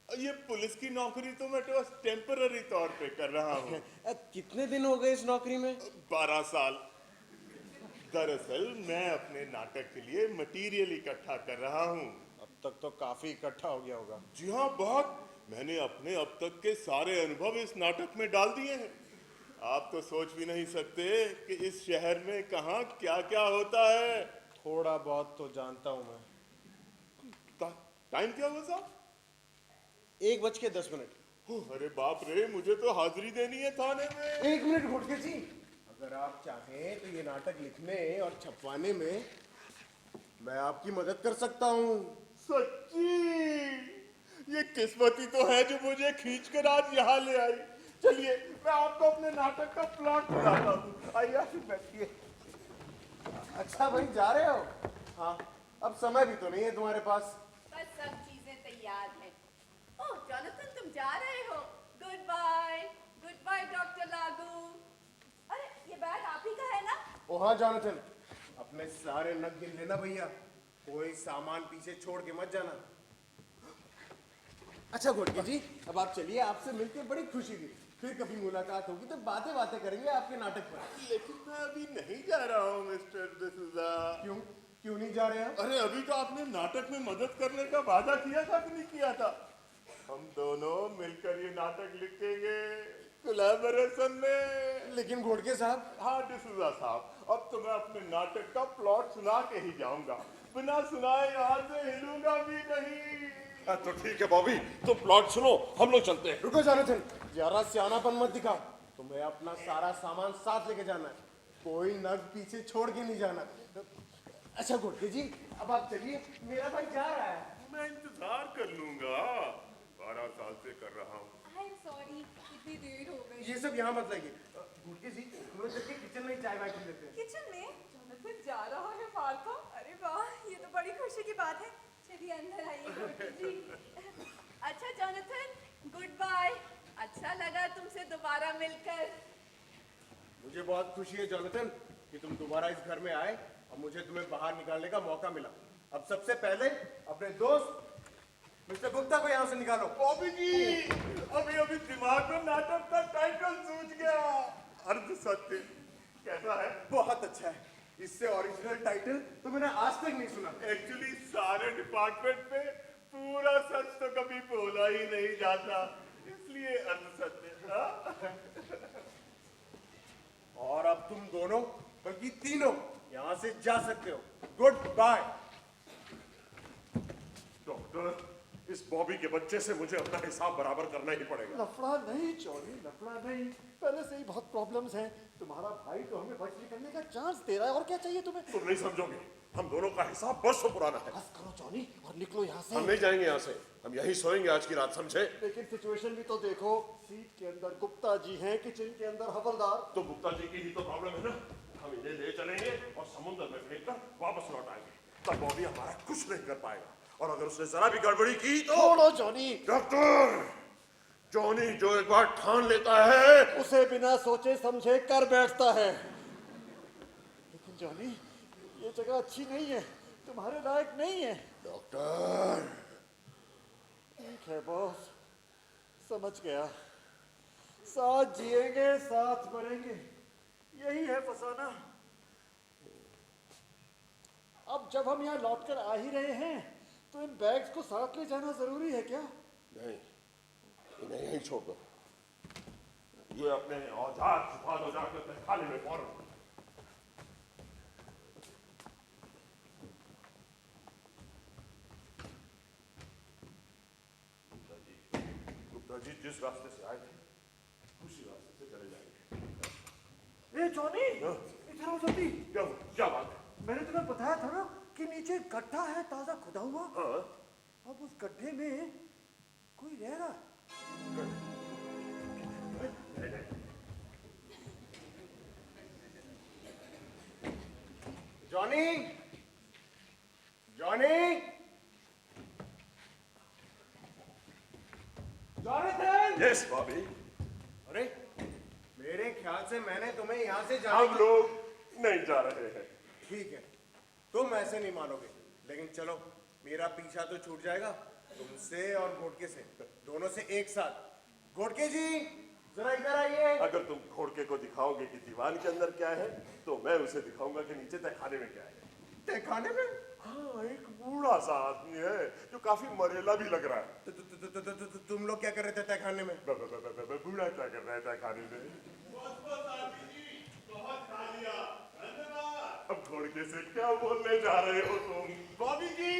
ये पुलिस की नौकरी तो मैं बस टेम्पररी तौर पे कर रहा हूँ। कितने दिन हो गए इस नौकरी में? 12 साल। दरअसल मैं अपने नाटक के लिए मटेरियल इकट्ठा कर रहा हूँ। अब तक तो काफी इकट्ठा हो गया होगा। जी हाँ, बहुत। मैंने अपने अब तक के सारे अनुभव इस नाटक में डाल दिए हैं। आप तो सोच भी नहीं सकते कि इस शहर में कहाँ क्या क्या होता है। थोड़ा बहुत तो जानता हूँ मैं। टाइम क्या हुआ साहब? 1:10। अरे बाप रे, मुझे तो हाजिरी देनी है थाने में। 1 मिनट घोटके जी, अगर आप चाहें तो ये नाटक लिखने और छपवाने में मैं आपकी मदद कर सकता हूँ। सच्ची ये किस्मती तो है जो मुझे खींचकर आज यहाँ ले आई। चलिए मैं आपको अपने नाटक का प्लॉट बताता हूँ। आइए आप बैठिए। अच्छा भाई जा रहे हो? हाँ, अब समय भी तो नहीं है तुम्हारे पास। बस सब चीजें तैयार हैं। ओह जॉनथन तुम जा रहे हो? गुड बाय डॉक्टर लागू। अरे ये बैग आप ही का है ना? ओ हाँ जॉनथन, अपने सारे नग गिन लेना भैया, कोई सामान पीछे छोड़ के मत जाना। अच्छा घोटके जी, अब आप चलिए, आपसे मिलकर बड़ी खुशी हुई। फिर कभी मुलाकात होगी तो बातें करेंगे आपके नाटक पर। लेकिन मैं अभी नहीं जा रहा हूँ मिस्टर डिसूजा। क्यों नहीं जा रहे हैं? अरे अभी तो आपने नाटक में मदद करने का वादा किया था कि नहीं किया था? हम दोनों मिलकर ये नाटक लिखेंगे कोलैबोरेशन में। लेकिन घोटके साहब। हाँ डिसूजा साहब, अब तो मैं अपने नाटक का प्लॉट सुना के ही जाऊंगा। बिना सुनाए यहाँ से हिलूंगा भी नहीं। तो ठीक है बॉबी, तुम प्लॉट सुनो, हम लोग चलते हैं। रुको जॉनथन, जरा सियानापन मत दिखाओ। तुम्हें अपना सारा सामान साथ लेके जाना है, कोई नग पीछे छोड़ के नहीं जाना। अच्छा घोटके जी, अब आप चलिए, मेरा भाई जा रहा है। मैं इंतजार कर लूंगा, 12 साल से कर रहा हूँ। आई एम सॉरी, इतनी देर हो गई। ये सब यहाँ मत लाइए। घोटके जी, हम लोग चल के किचन में चाय वाय पी लेते हैं। किचन में? जॉनथन जा रहा है मार्था। अरे वाह, ये तो बड़ी खुशी की बात है। चलिए अंदर आइए घोटके जी। अच्छा जॉनथन गुड बाय। अच्छा लगा तुमसे दोबारा मिलकर। मुझे बहुत खुशी है जॉनथन कि तुम दोबारा इस घर में आए और मुझे तुम्हें बाहर निकालने का मौका मिला। अब सबसे पहले अपने दोस्त मिस्टर गुप्ता को यहाँ से निकालो। बॉबी जी, अभी दिमाग में नाटक का टाइटल सूझ गया, अर्ध सत्य। कैसा है? बहुत अच्छा है, इससे ओरिजिनल टाइटल तो मैंने आज तक नहीं सुना। एक्चुअली सारे डिपार्टमेंट में पूरा सच तो कभी बोला ही नहीं जाता, इसलिए अर्ध सत्य। और अब तुम दोनों, बल्कि तीनों यहाँ से जा सकते हो। Good bye. डॉक्टर, इस बॉबी के बच्चे से मुझे अपना हिसाब बराबर करना ही पड़ेगा। लफड़ा नहीं चौधरी, लफड़ा नहीं। पहले से ही बहुत प्रॉब्लम्स हैं। तुम्हारा भाई तो हमें बच निकलने का चांस दे रहा है, और क्या चाहिए तुम्हें? तुम नहीं समझोगे, हम दोनों का हिसाब बरसों पुराना है। बस करो जॉनी और निकलो यहाँ से। हम नहीं जाएंगे यहाँ से, हम यहीं सोएंगे आज की रात, समझे? लेकिन सिचुएशन भी तो देखो, सीट के अंदर गुप्ता जी हैं, किचन के अंदर हवलदार। तो गुप्ता जी की ही तो प्रॉब्लम है ना। हम इन्हें ले चलेंगे और समुद्र में फेंककर वापस लौट आएंगे, तब बॉबी हमारा कुछ नहीं कर पाएगा। और अगर उसने जरा भी गड़बड़ी की तो छोड़ो जॉनी। डॉक्टर, जॉनी जो एक बार ठान लेता है उसे बिना सोचे समझे कर बैठता है। लेकिन जॉनी, ये जगह अच्छी नहीं है, तुम्हारे लायक नहीं है। डॉक्टर, ठीक है बॉस, समझ गया। साथ जिएंगे साथ मरेंगे, यही है फसाना। अब जब हम यहाँ लौटकर आ ही रहे हैं तो इन बैग्स को साथ ले जाना जरूरी है क्या? नहीं, इन्हें यहीं छोड़ दो। ये अपने औजार छुपा दो जाकर तहखाने में फौरन। गुप्ता जी जिस रास्ते से आए थे उसी रास्ते से चले जाएंगे। ए जॉनी, हाँ? इधर आओ जल्दी। क्या बात है? मैंने तुम्हें बताया था ना कि नीचे एक गड्ढा है ताजा खुदा हुआ। हाँ? अब उस गड्ढे में कोई रह रहा है। Johnny, Johnny, Jonathan. Yes Bobby. अरे मेरे ख्याल से मैंने तुम्हें यहाँ से जाने हम लोग नहीं जा रहे हैं। ठीक है, तुम ऐसे नहीं मानोगे, लेकिन चलो, मेरा पीछा तो छूट जाएगा तुमसे और घोटके से, दोनों से एक साथ। घोटके जी जरा इधर आइए। अगर तुम घोड़के को दिखाओगे कि दीवान के अंदर क्या है, तो मैं उसे दिखाऊंगा कि नीचे तहखाने में क्या है। तहखाने में? हाँ, एक बूढ़ा सा आदमी है जो काफी मरेला भी लग रहा है। तुम लोग क्या कर रहे थे तहखाने में? बूढ़ा क्या कर रहा है तहखाने में? बहुत खा लिया, धन्यवाद। अब घोड़के से क्या बोलने जा रहे हो तुम? बॉबी जी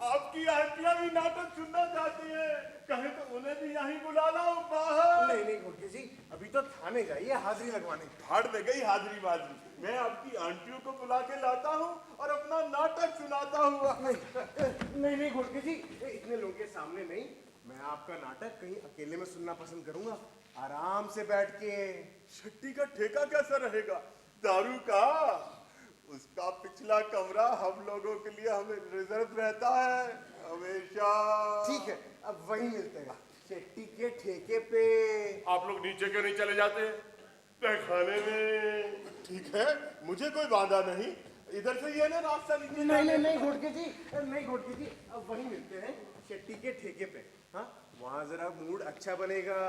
आपकी आंटियां भी नाटक सुनना चाहती हैं, कहे तो उन्हें भी यहीं बुला लाओ बाहर। नहीं नहीं घोटके जी, अभी तो थाने जाइए हाजिरी लगवाने। फाड़ में गई हाजिरी बाजी, मैं आपकी आंटियों को बुला के लाता हूँ और अपना नाटक सुनाता हूँ। नहीं नहीं घोटके जी, इतने लोगों के सामने नहीं। मैं आपका नाटक कहीं अकेले में सुनना पसंद करूंगा, आराम से बैठ के। छट्टी का ठेका कैसा रहेगा? दारू का उसका पिछला कमरा हम लोगों के लिए हमें रिजर्व रहता है हमेशा। ठीक है, अब वहीं मिलते हैं, शेट्टी के ठेके पे। आप लोग नीचे क्यों नहीं चले जाते तहखाने में? ठीक है, मुझे कोई बाधा नहीं, इधर से ये ना रास्ता नीचे नहीं नहीं नहीं घोटके जी, नहीं घोटके जी, अब वहीं मिलते हैं शेट्टी के ठेके पे। हाँ, वहां जरा मूड अच्छा बनेगा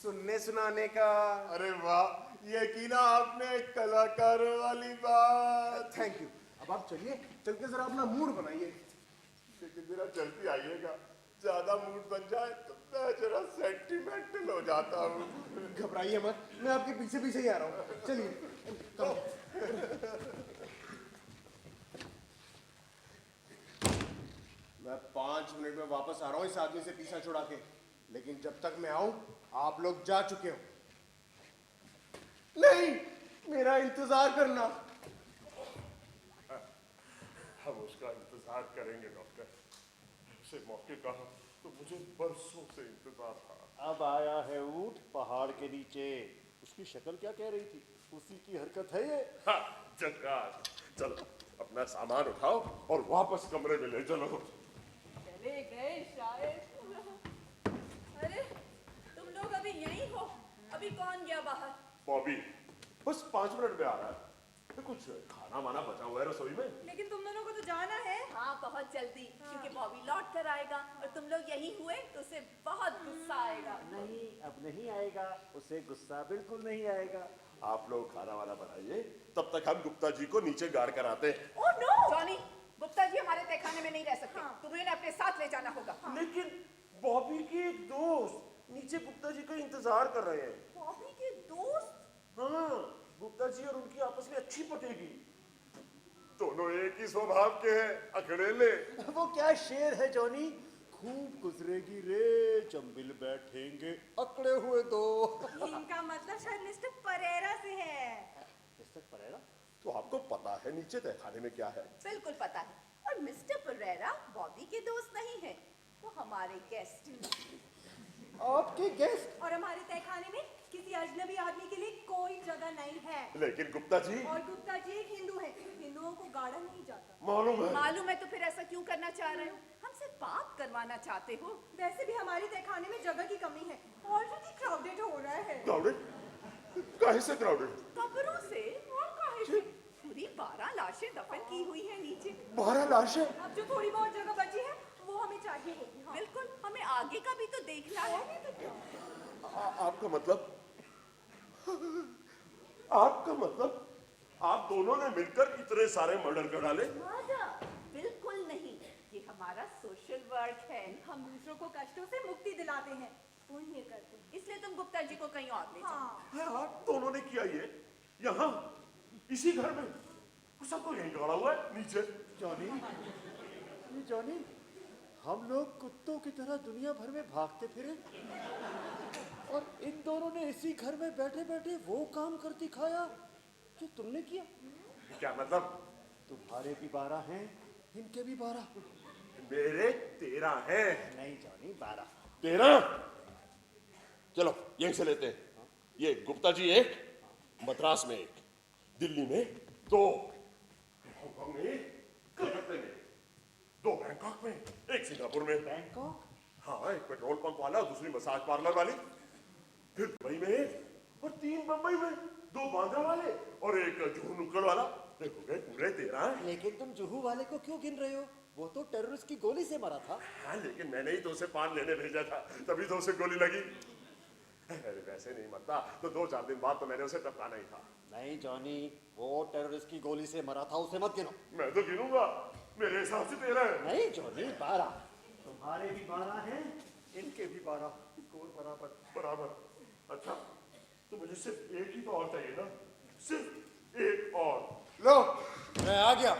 सुनने सुनाने का। अरे वाह, ये की ना आपने कलाकारों वाली बात। Thank you. अब आप चलिए, चल के जरा अपना मूड बनाइए। लेकिन जरा जल्दी आइएगा, ज्यादा मूड बन जाए तो मैं जरा सेंटिमेंटल हो जाता हूँ। घबराइए मत, मैं आपके पीछे पीछे ही आ रहा हूँ। चलिए कम। मैं 5 मिनट में वापस आ रहा हूँ इस आदमी से पीछा छुड़ा के, लेकिन जब तक मैं आऊं आप लोग जा चुके हो। नहीं, मेरा इंतजार करना। हम उसका इंतजार करेंगे डॉक्टर। ऐसे मौके का तो मुझे बरसों से इंतजार था। अब आया है ऊंट पहाड़ के नीचे। उसकी शक्ल क्या कह रही थी? उसी की हरकत है ये। हाँ, जक्कार, चलो अपना सामान उठाओ और वापस कमरे में ले चलो। चले गए शायद। अरे तुम लोग अभी यहीं हो? अभी कौन गया बाहर? बॉबी बस 5 मिनट में आ रहा है। कुछ खाना वाना बचा हुआ है रसोई में? लेकिन तुम दोनों को तो जाना है। हाँ बहुत जल्दी, क्योंकि बॉबी लौट कर आएगा और तुम लोग यहीं हुए तो उसे बहुत गुस्सा आएगा। नहीं, अब नहीं आएगा, उसे गुस्सा बिल्कुल नहीं आएगा। आप लोग खाना वाना बनाइए, तब तक हम गुप्ता जी को नीचे गाड़ कर आते हैं। Oh no! Johnny, Gupta ji हमारे तहखाने में नहीं रह सकते। तुम्हें उन्हें अपने साथ ले जाना होगा। लेकिन बॉबी के एक दोस्त नीचे गुप्ता जी का इंतजार कर रहे हैं। बॉबी के दोस्त? हाँ, गुप्ता जी और उनकी आपस में अच्छी पटेगी। दोनों एक ही स्वभाव के हैं, अकेले। वो क्या शेर है जॉनी, खूब गुजरेगी रे चंबिल बैठेंगे अकड़े हुए दो। इनका मतलब शायद मिस्टर परेरा से है। मिस्टर परेरा? तो आपको पता है नीचे तहखाने में क्या है? बिल्कुल पता है। और मिस्टर परेरा बॉबी के दोस्त नहीं है, वो हमारे गेस्ट हैं। आपके गेस्ट? और हमारे तहखाने में किसी अजनबी आदमी के लिए कोई जगह नहीं है। लेकिन गुप्ता जी। और गुप्ता जी एक हिंदू है, हिंदुओं को गाड़ा नहीं जाता। मालूम है, तो फिर ऐसा क्यों करना चाह रहे हो? हमसे बात करवाना चाहते हो? वैसे भी हमारे तहखाने में जगह की कमी है, ऑलरेडी क्राउडेड हो रहा है। क्राउडेड? काहे से क्राउडेड? कब्रों से और काहे से? पूरी 12 लाशें दफन की हुई है नीचे। 12 लाशें? अब जो थोड़ी बहुत जगह बची है वो हमें चाहिए होगी। हाँ। बिल्कुल, हमें आगे का भी तो देखना है। आपका मतलब? आपका मतलब आप दोनों ने मिलकर इतने सारे मर्डर कर डाले? बिल्कुल नहीं, ये हमारा सोशल वर्क है। हम दूसरों को कष्टों से मुक्ति दिलाते हैं, पुण्य करते हैं। इसलिए तुम गुप्ता जी को कहीं और ले जाओ। हाँ। आप दोनों ने किया ये यहाँ इसी घर में? सब तो यहीं खड़ा हुआ है नीचे। जॉनी, ये जॉनी, हम लोग कुत्तों की तरह दुनिया भर में भागते फिरे और इन दोनों ने इसी घर में बैठे बैठे वो काम कर दिखाया जो तुमने किया। क्या मतलब? तुम्हारे भी 12 हैं, इनके भी 12। मेरे 13 हैं। नहीं जॉनी, 12। 13? चलो यहीं से लेते हैं। ये गुप्ता जी एक, मद्रास में एक, दिल्ली में 2, हांगकांग में, कलकत्ते में 2, बैंकॉक में, एक सिंगापुर में। बैंकॉक? हाँ, एक पेट्रोल पंप वाला, दूसरी मसाज पार्लर वाली, फिर दुबई में एक, और 3 बंबई में, 2 बांद्रा वाले और एक जुहू नुक्कड़ वाला। देखो गए पूरे 13। लेकिन तुम जुहू वाले को क्यों गिन रहे हो? वो तो टेररिस्ट की गोली से मरा था। हाँ, लेकिन मैंने ही तो उसे पान लेने भेजा था, तभी तो उसे गोली लगी। अरे वैसे नहीं मरता तो 2-4 दिन बाद तो मैंने उसे टपकाना ही था। नहीं जॉनी, वो टेररिस्ट की गोली से मरा था, उसे मत गिनो। मैं तो गिनूंगा, मेरे हिसाब से 13 है। नहीं जॉनी, 12। तुम्हारे भी 12 हैं, इनके भी 12, स्कोर बराबर। बराबर? अच्छा, तो मुझे सिर्फ एक ही तो और चाहिए ना, सिर्फ एक और। लो, मैं आ गया।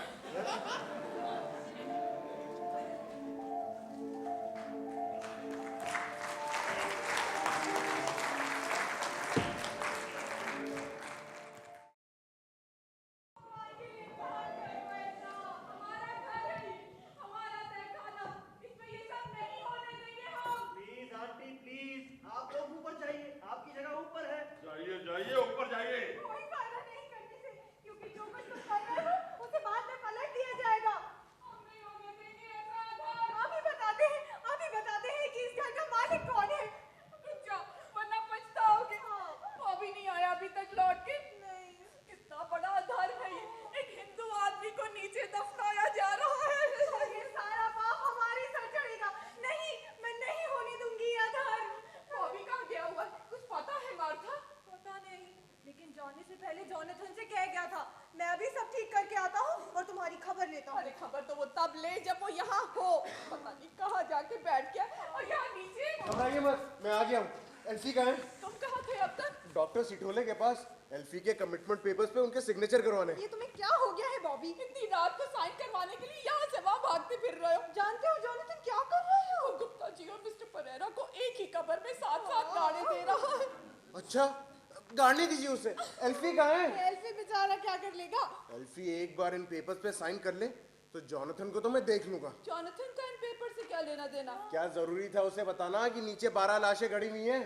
देता अरे खबर तो वो तब ले जब वो यहाँ हो। पता नहीं कहाँ जाके बैठ गया और यहाँ नीचे। घबराइए मत, मैं आ गया हूँ। एल्फी कहाँ है? तुम कहाँ थे अब तक? डॉक्टर सिटोले के पास एल्फी के कमिटमेंट पेपर्स पे उनके सिग्नेचर करवाने। ये तुम्हें क्या हो गया है बॉबी? इतनी रात को साइन करवाने के लिए यहाँ से वहाँ भागते फिर रहे हो। जानते हो जॉनथन क्या कर रहे हो? वो गुप्ता जी और मिस्टर परेरा को एक ही कबर में साथ साथ गाड़े दे रहा है। अच्छा, गाड़ने दीजिए उसे। एल्फी कहाँ है? एल्फी बेचारा क्या कर लेगा? एल्फी एक बार इन पेपर्स पे साइन कर ले तो जॉनथन को तो मैं देख लूंगा। जॉनथन का इन पेपर से क्या लेना देना? क्या जरूरी था उसे बताना कि नीचे 12 लाशें गड़ी हुई हैं?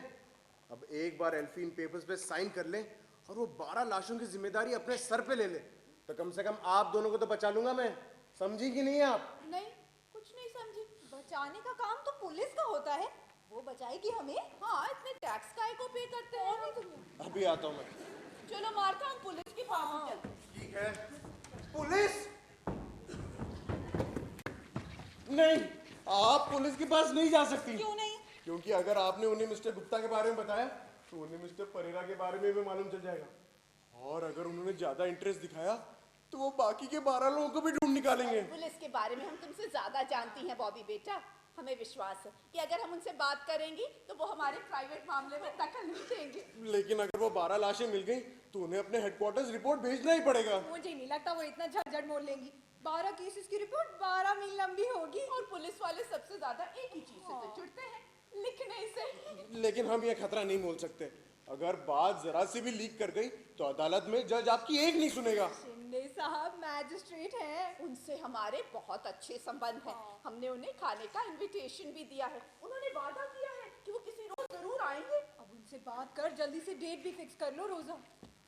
अब एक बार एल्फी इन पेपर्स पे साइन कर ले और वो 12 लाशों की जिम्मेदारी अपने सर पे ले ले तो कम से कम आप दोनों को तो बचा लूंगा मैं। समझी कि नहीं आप? नहीं, कुछ नहीं समझी। बचाने का काम तो पुलिस का होता है, वो बचाएगी हमें। हाँ, इतने टैक्स काय को पे करते हैं। नहीं तुम। अभी आता हूँ मैं। चलो मारता हम पुलिस की फार्म चलते। ठीक है। पुलिस? नहीं, आप पुलिस के पास नहीं जा सकती। क्यों नहीं? क्योंकि अगर आपने उन्हें मिस्टर गुप्ता के बारे में बताया तो उन्हें मिस्टर परेरा के बारे में भी मालूम चल जाएगा, और अगर उन्होंने ज्यादा इंटरेस्ट दिखाया तो वो बाकी के 12 लोगों को भी ढूंढ निकालेंगे। पुलिस के बारे में हम तुमसे ज्यादा जानती हैं बॉबी बेटा। हमें विश्वास है कि अगर हम उनसे बात करेंगी तो वो हमारे प्राइवेट मामले में दखल नहीं देंगे। लेकिन अगर वो 12 लाशें मिल गई तो उन्हें अपने हेडक्वार्टर्स रिपोर्ट भेजना ही पड़ेगा। मुझे नहीं लगता वो इतना झंझट मोड़ लेंगी। 12 केसेस की रिपोर्ट 12 मील लंबी होगी। और पुलिस वाले सबसे ज्यादा एक ही चीज से तो जुड़ते हैं, लिखने से। लेकिन हम ये खतरा नहीं मोल सकते। अगर बात जरा सी भी लीक कर गई तो अदालत में जज आपकी एक नहीं सुनेगा। शिंदे साहब मैजिस्ट्रेट हैं। उनसे हमारे बहुत अच्छे संबंध हैं। हमने उन्हें खाने का इनविटेशन भी दिया है। उन्होंने वादा किया है कि वो किसी रोज जरूर आएंगे। अब उनसे बात कर जल्दी से डेट भी फिक्स कर लो रोजा।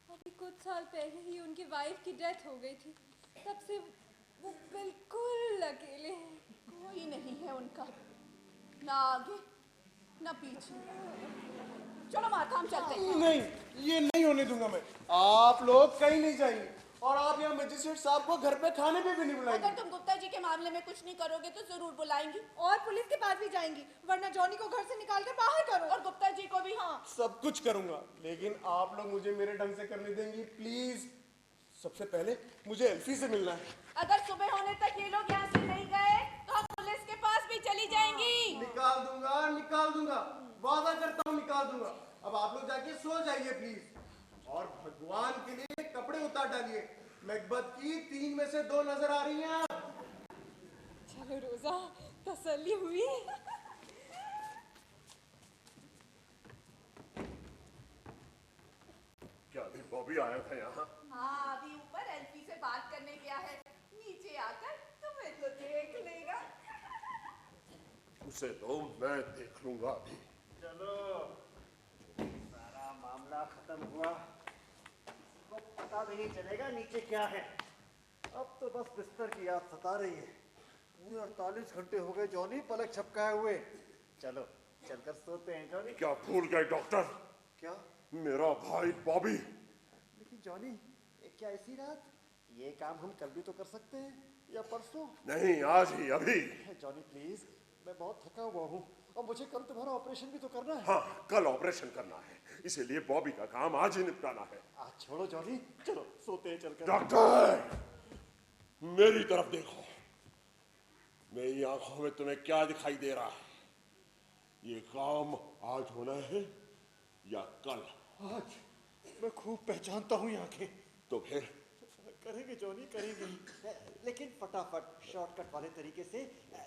अभी कुछ साल पहले ही उनकी वाइफ की डेथ हो गई थी, तब से वो बिल्कुल अकेले हैं। कोई नहीं है उनका, ना आगे ना पीछे। चलो माता हम चलते हैं। नहीं, ये नहीं होने दूंगा मैं। आप लोग कहीं नहीं जाएंगे और आप यहाँ मजिस्ट्रेट साहब को घर पे खाने पे भी नहीं बुलाएंगे। अगर तुम गुप्ता जी के मामले में कुछ नहीं करोगे तो जरूर बुलाएंगी। और पुलिस के पास भी जाएंगी, वरना जॉनी को घर से निकाल कर बाहर करो। और गुप्ता जी को भी। हाँ, सब कुछ करूंगा, लेकिन आप लोग मुझे मेरे ढंग से करने देंगी प्लीज। सबसे पहले मुझे एल्फी से मिलना है। अगर सुबह होने तक ये लोग यहाँ से नहीं गए तो हम पुलिस के पास भी चली जाएंगी। निकाल दूंगा, वादा करता हूँ निकाल दूंगा। अब आप लोग जाके सो जाइए प्लीज, और भगवान के लिए कपड़े उतार डालिए। मैकबथ की 3 में से 2 नजर आ रही हैं। चलो रोजा, तसल्ली हुई। क्या अभी बॉबी आया था यहाँ? हाँ, अभी ऊपर एल्फी से बात करने गया है। नीचे आकर तुम्हें तो देख लेगा। उसे तो मैं देख लूंगा अभी। चलो, सारा मामला खत्म हुआ। तो पता भी नहीं चलेगा नीचे क्या है। अब तो बस बिस्तर की याद सता रही है। पूरे 48 घंटे हो गए जॉनी पलक झपकाए हुए। चलो चलकर सोते हैं जॉनी। क्या भूल गए डॉक्टर? क्या? मेरा भाई बॉबी। लेकिन जॉनी, क्या ऐसी रात? ये काम हम कल भी तो कर सकते हैं, या परसों। नहीं, आज ही, अभी। जॉनी प्लीज, मैं बहुत थका हुआ हूँ और मुझे कल तुम्हारा ऑपरेशन भी तो करना है। हाँ, कल ऑपरेशन करना है, इसीलिए बॉबी का काम आज ही निपटाना है। आज छोड़ो जॉनी, चलो सोते हैं चलकर। डॉक्टर, मेरी तरफ देखो। मेरी आंखों में तुम्हें क्या दिखाई दे रहा है? ये काम आज होना है या कल? आज मैं खूब पहचानता हूँ ये आंखें। तो फिर करेंगे जॉनी, करेंगे, लेकिन फटाफट शॉर्टकट वाले तरीके से,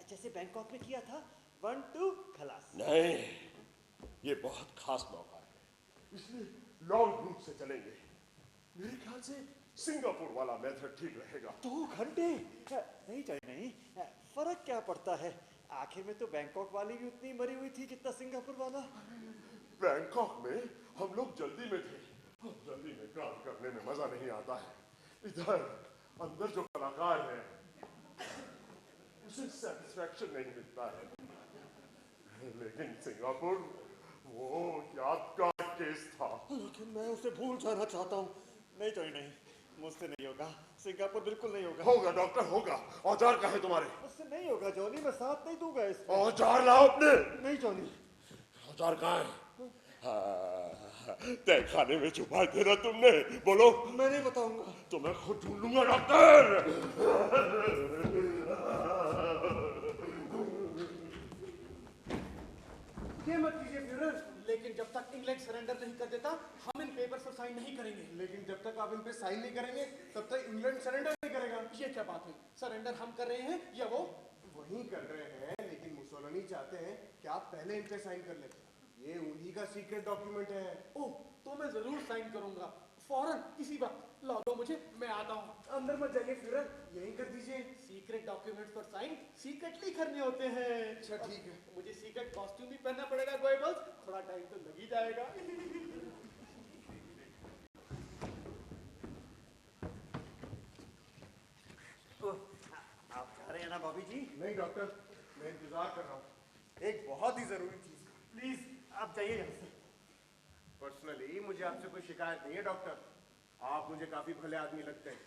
जैसे बैंकॉक में किया था। 1 2 खलास। नहीं, ये बहुत खास मौका है, इसलिए लॉन्ग रूट से चलेंगे। मेरे ख्याल से सिंगापुर वाला मेथड ठीक रहेगा। 2 घंटे? नहीं जॉनी नहीं, फर्क क्या पड़ता है? आखिर में तो बैंकॉक वाली भी उतनी मरी हुई थी जितना सिंगापुर वाला। बैंकॉक में हम लोग जल्दी में थे, जल्दी में काम करने में मजा नहीं आता है। इधर अंदर जो कलाकार है उसे सेटिस्फैक्शन नहीं मिलता है, लेकिन सिंगापुर वो यादगार केस था। लेकिन मैं उसे भूल जाना चाहता हूँ। नहीं जॉनी नहीं, मुझसे नहीं होगा। सिंगापुर बिल्कुल नहीं होगा। होगा डॉक्टर, होगा। औजार कहाँ है तुम्हारे? मुझसे नहीं होगा जॉनी, मैं साथ नहीं दूंगा इसमें। औजार लाओ अपने। नहीं जॉनी। औजार कहाँ है? तय खाने में छुपाए थे ना तुमने, बोलो। मैं नहीं बताऊंगा। तो मैं खुद ढूंढूंगा डॉक्टर। ये मत कीजिए फ्यूरर, लेकिन जब तक इंग्लैंड सरेंडर नहीं कर देता हम इन पेपर्स पर साइन नहीं करेंगे। लेकिन जब तक आप इन पे साइन नहीं करेंगे तब तक इंग्लैंड सरेंडर नहीं करेगा। ये क्या बात हुई? सरेंडर हम कर रहे हैं या वो? वही कर रहे हैं, लेकिन मुसोलिनी चाहते हैं कि आप पहले इन पे साइन कर लें। ये उन्हीं का सीक्रेट डॉक्यूमेंट है। ओह, तो मैं जरूर साइन करूंगा, फौरन इसी वक्त। ला दो मुझे, मैं आता हूँ। अंदर मत जाइए फ्यूरर, यहीं कर दीजिए। सीक्रेट डॉक्यूमेंट्स पर साइन सीक्रेटली करने होते हैं। अच्छा ठीक है। मुझे सीक्रेट कॉस्ट्यूम भी पहनना पड़ेगा गोएबल्स, थोड़ा टाइम तो लग ही जाएगा। आप जा रहे हैं ना बॉबी जी? नहीं डॉक्टर, मैं इंतजार कर रहा हूँ एक बहुत ही जरूरी चीज। प्लीज आप जाइए यहाँ से। पर्सनली मुझे आपसे कोई शिकायत नहीं है डॉक्टर, आप मुझे काफी भले आदमी लगते हैं,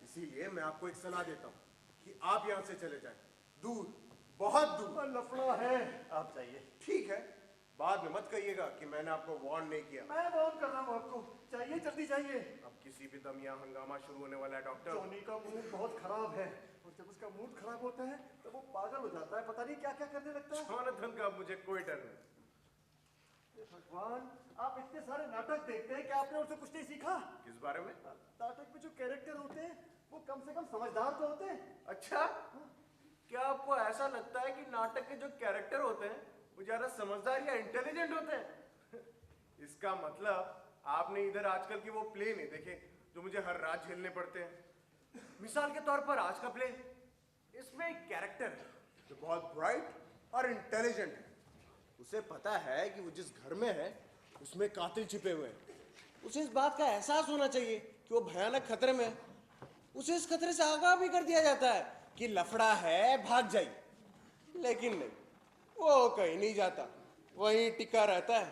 इसीलिए मैं आपको एक सलाह देता हूँ कि आप यहाँ से चले जाएं, दूर, बहुत दूर। लफड़ा है, आप जाइए। ठीक है, बाद में मत कहिएगा कि मैंने आपको वार्न नहीं किया। मैं वार्न कर रहा हूँ आपको, जाइए जल्दी जाइए। अब किसी भी दम यहाँ हंगामा शुरू होने वाला है डॉक्टर। जॉनी का मूड बहुत खराब है और जब उसका मूड खराब होता है तो वो पागल हो जाता है, पता नहीं क्या क्या करने लगता है। जॉनथन का मुझे कोई डर नहीं। हे भगवान, आप इतने सारे नाटक देखते हैं, क्या आपने उनसे कुछ नहीं सीखा? किस बारे में? नाटक में जो कैरेक्टर होते हैं वो कम से कम समझदार तो होते हैं। अच्छा, क्या आपको ऐसा लगता है कि नाटक के जो कैरेक्टर होते हैं वो ज्यादा समझदार या इंटेलिजेंट होते हैं? इसका मतलब आपने इधर आजकल की वो प्ले नहीं देखे जो मुझे हर रात झेलने पड़ते हैं। मिसाल के तौर पर आज का प्ले, इसमें एक कैरेक्टर है जो बहुत ब्राइट और इंटेलिजेंट है। उसे पता है कि वो जिस घर में है उसमें कातिल छिपे हुए हैं। उसे इस बात का एहसास होना चाहिए कि वो भयानक खतरे में है। उसे इस खतरे से आगाह भी कर दिया जाता है कि लफड़ा है, भाग जाइए, लेकिन नहीं, वो कहीं नहीं जाता, वहीं टिका रहता है।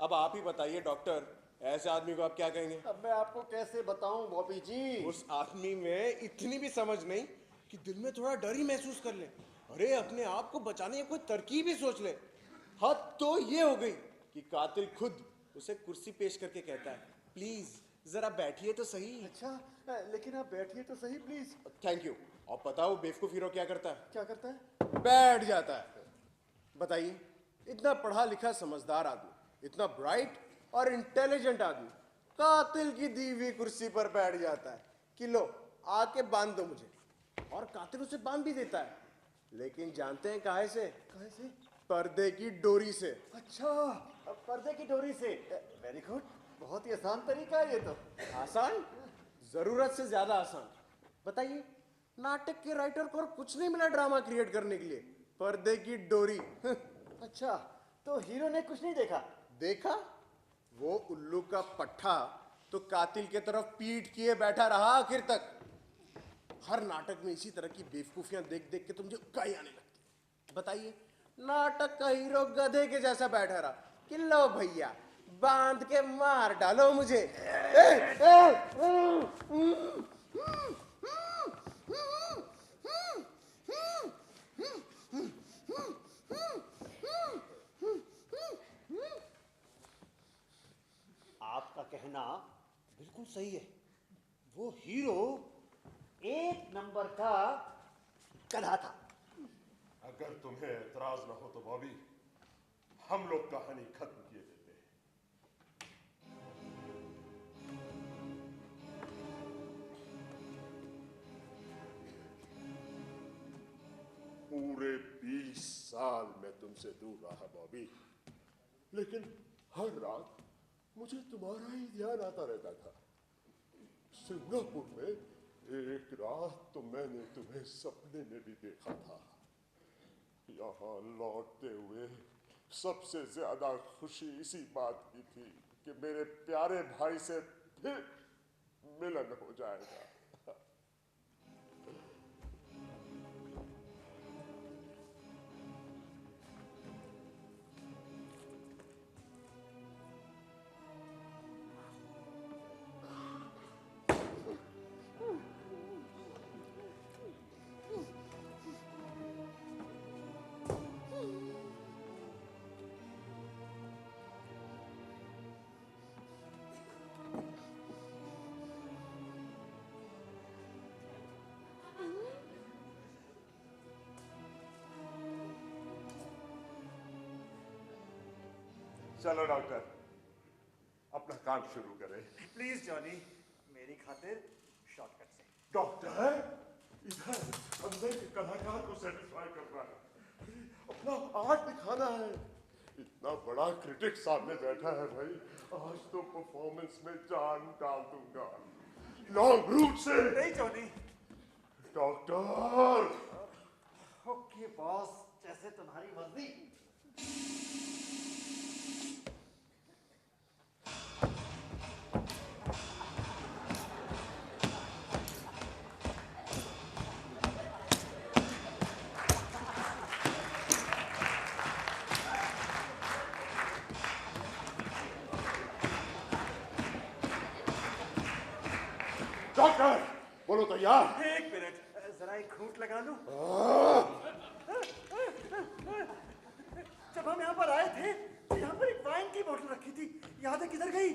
अब आप ही बताइए डॉक्टर, ऐसे आदमी को आप क्या कहेंगे? अब मैं आपको कैसे बताऊं बॉबी जी? उस आदमी में इतनी भी समझ नहीं कि दिल में थोड़ा डर ही महसूस कर ले। अरे अपने आप को बचाने की कोई तरकीब ही सोच ले। हद तो ये हो गई कि कातिल खुद उसे कुर्सी पेश करके कहता है, प्लीज जरा बैठिए तो सही। अच्छा, लेकिन आप बैठिए तो सही प्लीज। Thank you. और पता वो बेवकूफ हीरो क्या करता है? क्या करता है? बैठ जाता है। बताइए, इतना पढ़ा लिखा समझदार आदमी, इतना ब्राइट और इंटेलिजेंट आदमी कातिल की दी हुई कुर्सी पर बैठ जाता है कि लो आके बांध दो मुझे, और कातिल उसे बांध भी देता है। लेकिन जानते हैं काहे से? काहे से? पर्दे की डोरी से। अच्छा, अब पर्दे की डोरी से। वेरी गुड, बहुत ही आसान तरीका है ये तो। आसान? जरूरत से ज्यादा आसान। बताइए, नाटक के राइटर को और कुछ नहीं मिला ड्रामा क्रिएट करने के लिए, पर्दे की डोरी। अच्छा, तो हीरो ने कुछ नहीं देखा? देखा, वो उल्लू का पट्टा तो कातिल के तरफ पीठ किए बैठा रहा आखिर तक। हर नाटक में इसी तरह की बेवकूफियां देख देख के तो मुझे उकाई आने लगती है। बताइए, नाटक का हीरो गधे के जैसा बैठा रहा कि लो भैया बांध के मार डालो मुझे। आपका कहना बिल्कुल सही है, वो हीरो एक नंबर का गधा था। अगर तुम्हें एतराज ना हो तो बॉबी, हम लोग कहानी खत्म किए देते हैं। पूरे 20 साल मैं तुमसे दूर रहा बॉबी, लेकिन हर रात मुझे तुम्हारा ही ध्यान आता रहता था। सिंगापुर में एक रात तो मैंने तुम्हें सपने में भी देखा था। यहाँ लौटते हुए सबसे ज्यादा खुशी इसी बात की थी कि मेरे प्यारे भाई से फिर मिलन हो जाएगा। चलो डॉक्टर, अपना काम शुरू करें। प्लीज जॉनी, मेरी खातिर शॉर्टकट से। डॉक्टर, इधर अंदर के कलाकार को सेटिस्फाई करना है, अपना आर्ट दिखाना है। इतना बड़ा क्रिटिक सामने बैठा है भाई, आज तो परफॉर्मेंस में जान डाल दूंगा, लॉन्ग रूट से। नहीं जॉनी। डॉक्टर। ओके बॉस, जैसे तुम्हारी मर्जी। डॉक्टर, बोलो तैयार? एक मिनट, जरा एक घूंट लगा लूं। जब हम यहाँ पर आए थे तो यहाँ पर एक वाइन की बोतल रखी थी, याद है किधर गई?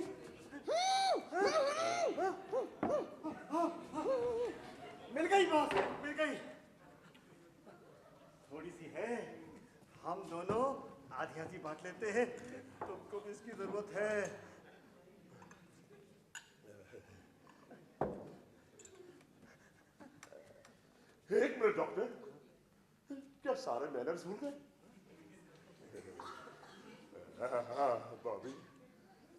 मिल गई बॉस, मिल गई। थोड़ी सी है, हम दोनों आधी आधी बांट लेते हैं, तुमको भी इसकी जरूरत है। एक मिनट डॉक्टर, क्या सारे मैनर्स भूल गए? हाँ बॉबी,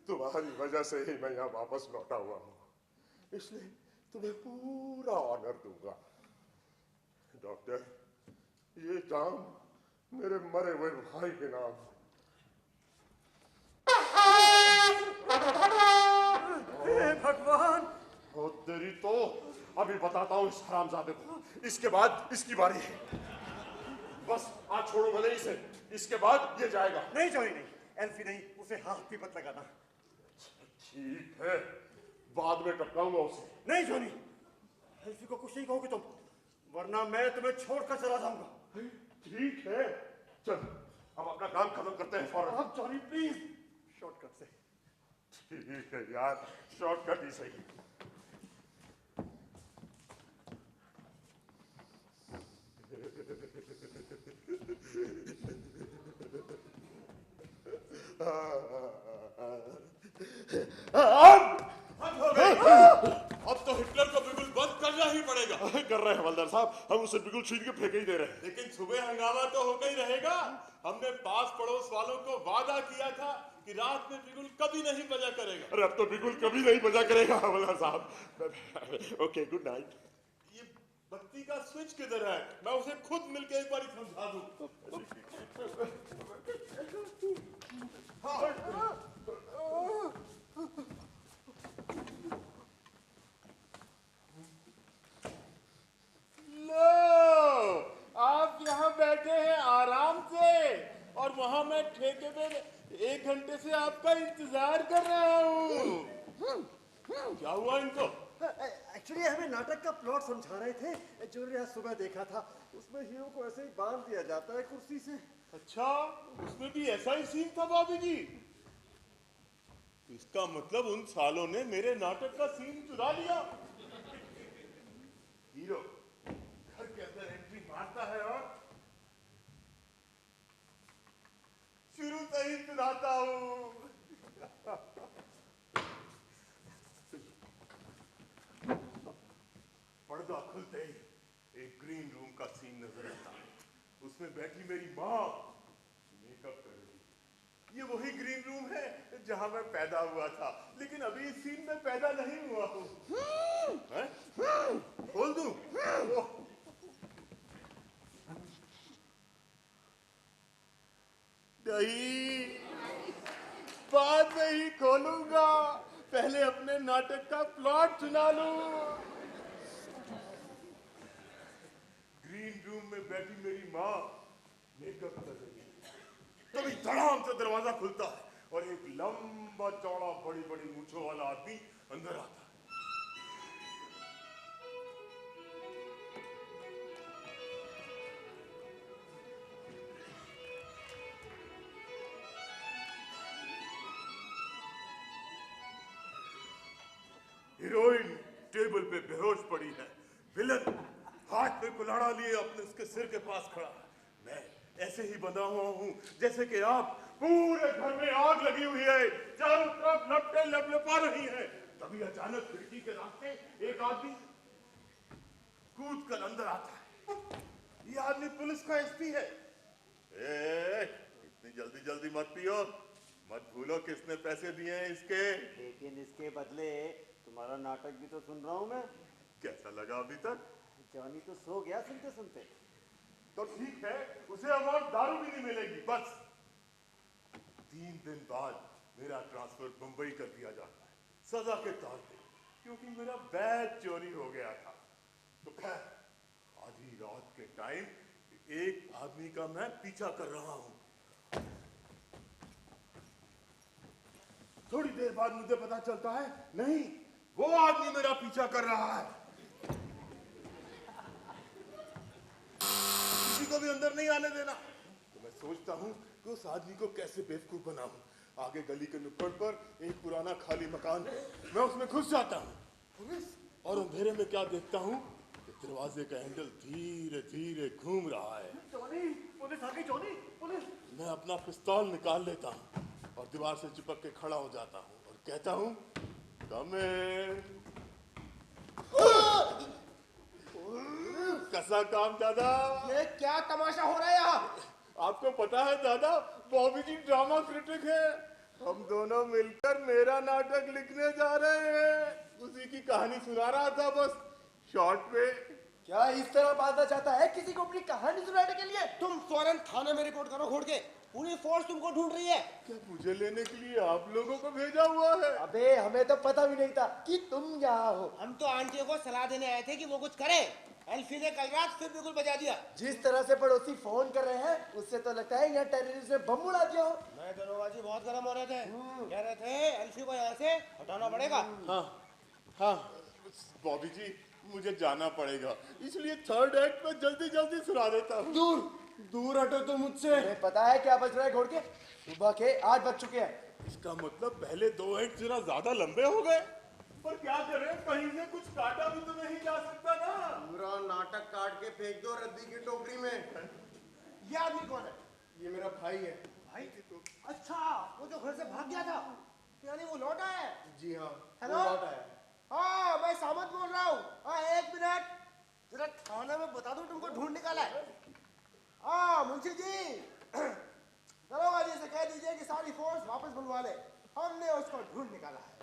तुम्हारी वजह से ही मैं यहाँ वापस लौटा हुआ हूँ, इसलिए तुम्हें पूरा ऑनर दूंगा। डॉक्टर, ये काम मेरे मरे हुए भाई के नाम। हे भगवान! ओ तेरी तो, अभी बताता हूँ इस हरामजादे को, इसके बाद इसकी बारी है। बस आज छोड़ूंगा नहीं इसे, इसके बाद ये जाएगा। नहीं जॉनी नहीं, एल्फी नहीं, उसे हाथ भी मत लगाना। ठीक है, बाद में टपकाऊंगा उसे। नहीं जॉनी, एल्फी को कुछ नहीं कहोगे तुम, वरना मैं तुम्हें छोड़कर चला जाऊंगा। ठीक है, चल अब अपना काम खत्म करते हैं फौरन। अब जॉनी प्लीज, शॉर्टकट से। ठीक है यार, शॉर्टकट ही सही। अब तो हिटलर को बिगुल बंद करना ही पड़ेगा। कर रहे हैं हवलदार साहब, हम उसे बिल्कुल छीन के फेंक ही दे रहे हैं। लेकिन सुबह हंगामा तो होगा ही रहेगा। हमने पास पड़ोस वालों को वादा किया था कि रात में बिगुल कभी नहीं बजा करेगा। अरे अब तो बिल्कुल कभी नहीं बजा करेगा हवलदार साहब। Okay, good night. ये बत्ती का स्विच किधर है? मैं उसे खुद मिलके एक बार समझा दूं। लो, आप यहाँ बैठे हैं आराम से, और वहां मैं ठेके में 1 घंटे से आपका इंतजार कर रहा हूँ। क्या हुआ इनको? एक्चुअली हमें नाटक का प्लॉट समझा रहे थे, जो आज सुबह देखा था। उसमें हीरो को ऐसे ही बांध दिया जाता है कुर्सी से। अच्छा, उसमें भी ऐसा ही सीन था भाभी जी? इसका मतलब उन सालों ने मेरे नाटक का सीन चुरा लिया। हीरो घर के अंदर एंट्री मारता है और शुरू से ही चुराता हूँ। पर्दा खुलते ही एक ग्रीन रूम का सीन नजर आता है। उसमें बैठी मेरी माँ मेकअप कर रही। ये वही ग्रीन रूम है जहां मैं पैदा हुआ था, लेकिन अभी इस सीन में पैदा नहीं हुआ हूँ। खोल दूं? नहीं, बाद में ही खोलूंगा, पहले अपने नाटक का प्लॉट चुना लूं। ग्रीन रूम में बैठी मेरी माँ मेकअप कर रही है, तभी धड़ाम से दरवाजा खुलता है और एक लंबा चौड़ा बड़ी बड़ी मूंछों वाला आदमी अंदर आता है। हीरोइन टेबल पे बेहोश पड़ी है, विलन हाथ में कुल्हाड़ा लिए अपने उसके सिर के पास खड़ा है। मैं ऐसे ही बंधा हुआ हूं जैसे कि आप पूरे घर में आग लगी हुई है, चारों तरफ लपटें लपलपा रही हैं। तभी अचानक खिड़की के रास्ते एक आदमी कूद कर अंदर आता है। ये आदमी पुलिस का एसपी है। इतनी जल्दी जल्दी मत पियो, मत भूलो किसने पैसे दिए हैं इसके। लेकिन इसके बदले तुम्हारा नाटक भी तो सुन रहा हूँ मैं। कैसा लगा अभी तक? जॉनी तो सो गया सुनते सुनते। तो ठीक है, उसे अब और दारू भी नहीं मिलेगी। बस 3 दिन बाद मेरा ट्रांसफर मुंबई कर दिया जाता है, सजा के तौर पे, क्योंकि मेरा बैग चोरी हो गया था। तो खैर, आधी रात के टाइम एक आदमी का मैं पीछा कर रहा हूं। थोड़ी देर बाद मुझे पता चलता है, नहीं, वो आदमी मेरा पीछा कर रहा है। किसी को भी अंदर नहीं आने देना। तो मैं सोचता हूँ कि उस आदमी को कैसे बेवकूफ बनाऊं। आगे गली के नुक्कड़ पर एक पुराना खाली मकान है, मैं उसमें घुस जाता हूँ और अंधेरे में क्या देखता हूँ कि दरवाजे का हैंडल धीरे धीरे घूम रहा है। जॉनी, पुलिस आ गई जॉनी, पुलिस। मैं अपना पिस्तौल निकाल लेता हूँ और दीवार से चिपक के खड़ा हो जाता हूँ और कहता हूँ, कम कैसा काम दादा? ये क्या तमाशा हो रहा है यहाँ? आपको पता है दादा, बॉबी जी ड्रामा क्रिटिक है। हम दोनों मिलकर मेरा नाटक लिखने जा रहे हैं। उसी की कहानी सुना रहा था बस शॉर्ट पे। क्या इस तरह बांधना चाहता है किसी को अपनी कहानी सुनाने के लिए? तुम फौरन थाने में रिपोर्ट करो खोड़ के। पूरी फोर्स तुमको ढूंढ रही है। क्या मुझे लेने के लिए आप लोगों को भेजा हुआ है? अबे हमें तो पता भी नहीं था कि तुम यहाँ हो। हम तो आंटी को सलाह देने आए थे कि वो कुछ करे। एल्फी ने कल रात फिर बिल्कुल बजा दिया। जिस तरह से पड़ोसी फोन कर रहे हैं उससे तो लगता है यहाँ टेररिस्ट ने बम उड़ा दिया हो। मैं दरोगा जी बहुत गर्म हो रहे थे, कह रहे थे एल्फी को यहाँ से हटाना पड़ेगा। हाँ बॉबी जी, मुझे जाना पड़ेगा, इसलिए थर्ड एक्ट में जल्दी जल्दी सुना देता हूँ। दूर हटो तो मुझसे। तुम्हें पता है क्या बज रहा है घोड़ के? सुबह के 8 बज चुके हैं। इसका मतलब पहले 2 एक्ट जरा ज्यादा लंबे हो गए। पर क्या करें, कहीं से कुछ काटा भी तो नहीं जा सकता ना। पूरा नाटक काट के फेंक दो रद्दी की टोकरी में। ये आदमी कौन है? ये मेरा भाई है। भाई? अच्छा, वो जो घर से भाग गया था, यानी वो लौट आया है? जी हाँ, हेलो? वो लौट आया। हाँ, मैं सामंत बोल रहा हूँ। हाँ, 1 मिनट, जरा थाने में बता दूं तुमको ढूंढ निकाला है। हाँ मुंशी जी, दरोगा जी से कह दीजिए कि सारी फोर्स वापस बुलवा ले, हमने उसको ढूंढ निकाला है।